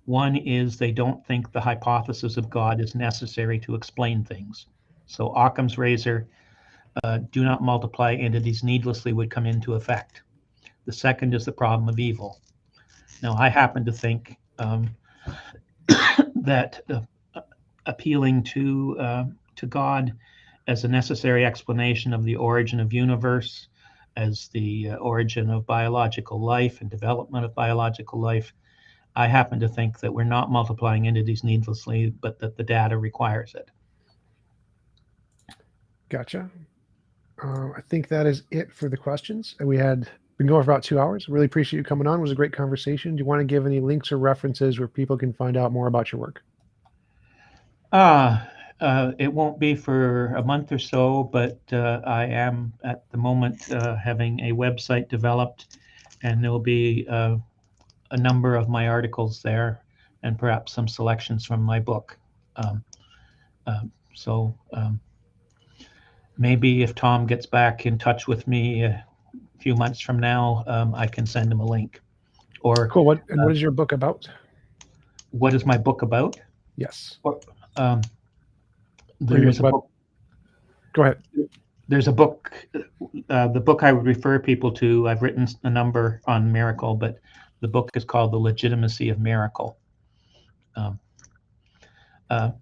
One is they don't think the hypothesis of God is necessary to explain things. So Occam's razor, do not multiply entities needlessly, would come into effect. The second is the problem of evil. Now, I happen to think that appealing to God as a necessary explanation of the origin of universe, as the origin of biological life and development of biological life, I happen to think that we're not multiplying entities needlessly, but that the data requires it. Gotcha. I think that is it for the questions. And we had been going for about 2 hours. Really appreciate you coming on. It was a great conversation. Do you want to give any links or references where people can find out more about your work? It won't be for a month or so, but I am at the moment having a website developed, and there'll be a number of my articles there and perhaps some selections from my book. Maybe if Tom gets back in touch with me a few months from now, I can send him a link. Or cool. What is your book about? What is my book about? Yes. There's a book. Go ahead. There's a book. The book I would refer people to, I've written a number on miracle, but the book is called The Legitimacy of Miracle.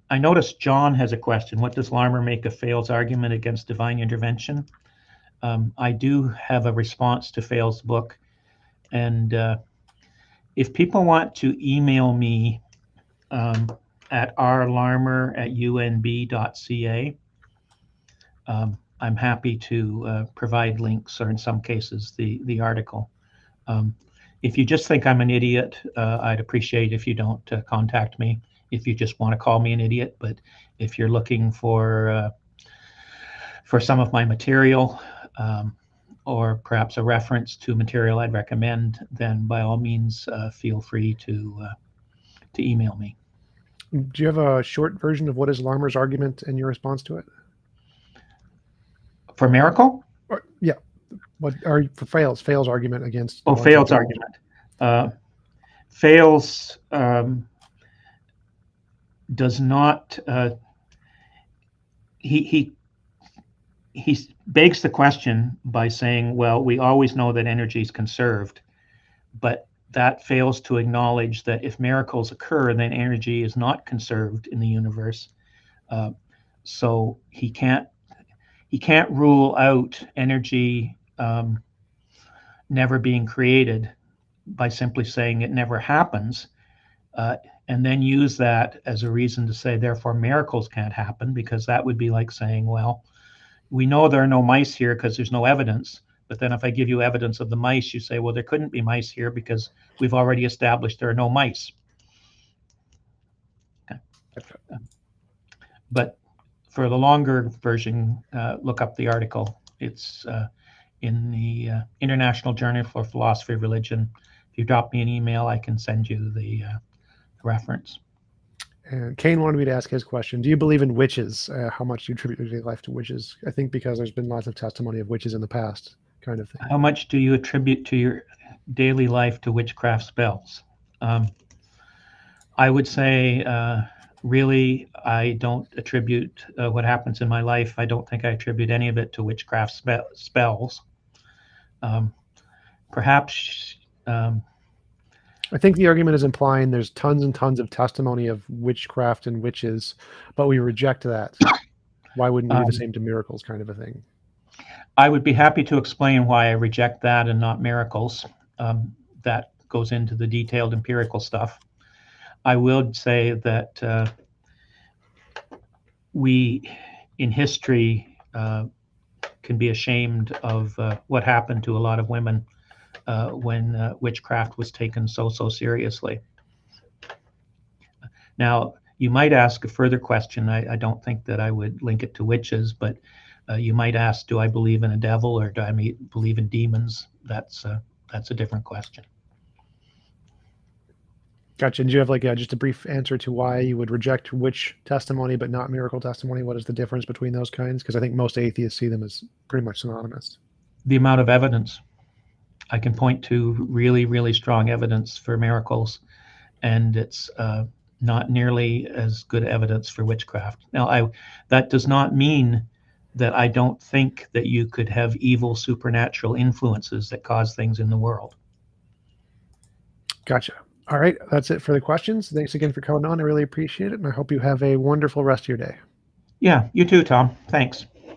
I noticed John has a question. What does Larmer make of Fales' argument against divine intervention? I do have a response to Fales' book. And if people want to email me at rlarmer@unb.ca, I'm happy to provide links, or in some cases, the article. If you just think I'm an idiot, I'd appreciate if you don't contact me. If you just want to call me an idiot, but if you're looking for some of my material, or perhaps a reference to material I'd recommend, then by all means feel free to email me. Do you have a short version of what is Larmer's argument and your response to it? For miracle? Yeah. What are for Fales' argument against? Oh, Fales' argument. Fales does not. He begs the question by saying, well, we always know that energy is conserved, but that fails to acknowledge that if miracles occur, then energy is not conserved in the universe. So he can't rule out energy never being created by simply saying it never happens, and then use that as a reason to say, therefore, miracles can't happen, because that would be like saying, well, we know there are no mice here because there's no evidence. But then if I give you evidence of the mice, you say, well, there couldn't be mice here because we've already established there are no mice. Okay. But for the longer version, look up the article. It's in the International Journal for Philosophy of Religion. If you drop me an email, I can send you the reference. And Kane wanted me to ask his question. Do you believe in witches? How much do you attribute your daily life to witches? I think because there's been lots of testimony of witches in the past, kind of thing. How much do you attribute to your daily life to witchcraft spells? I would say, really, I don't attribute what happens in my life. I don't think I attribute any of it to witchcraft spells. Perhaps... I think the argument is implying there's tons and tons of testimony of witchcraft and witches, but we reject that. Why wouldn't we do the same to miracles, kind of a thing? I would be happy to explain why I reject that and not miracles. That goes into the detailed empirical stuff. I would say that we, in history, can be ashamed of what happened to a lot of women when witchcraft was taken so seriously. Now, you might ask a further question. I don't think that I would link it to witches, but You might ask, do I believe in a devil or do I believe in demons? That's a different question. Gotcha. And do you have like just a brief answer to why you would reject which testimony but not miracle testimony? What is the difference between those kinds? Because I think most atheists see them as pretty much synonymous. The amount of evidence. I can point to really, really strong evidence for miracles, and it's not nearly as good evidence for witchcraft. Now, that does not mean that I don't think that you could have evil supernatural influences that cause things in the world. Gotcha. All right. That's it for the questions. Thanks again for coming on. I really appreciate it. And I hope you have a wonderful rest of your day. Yeah, you too, Tom. Thanks.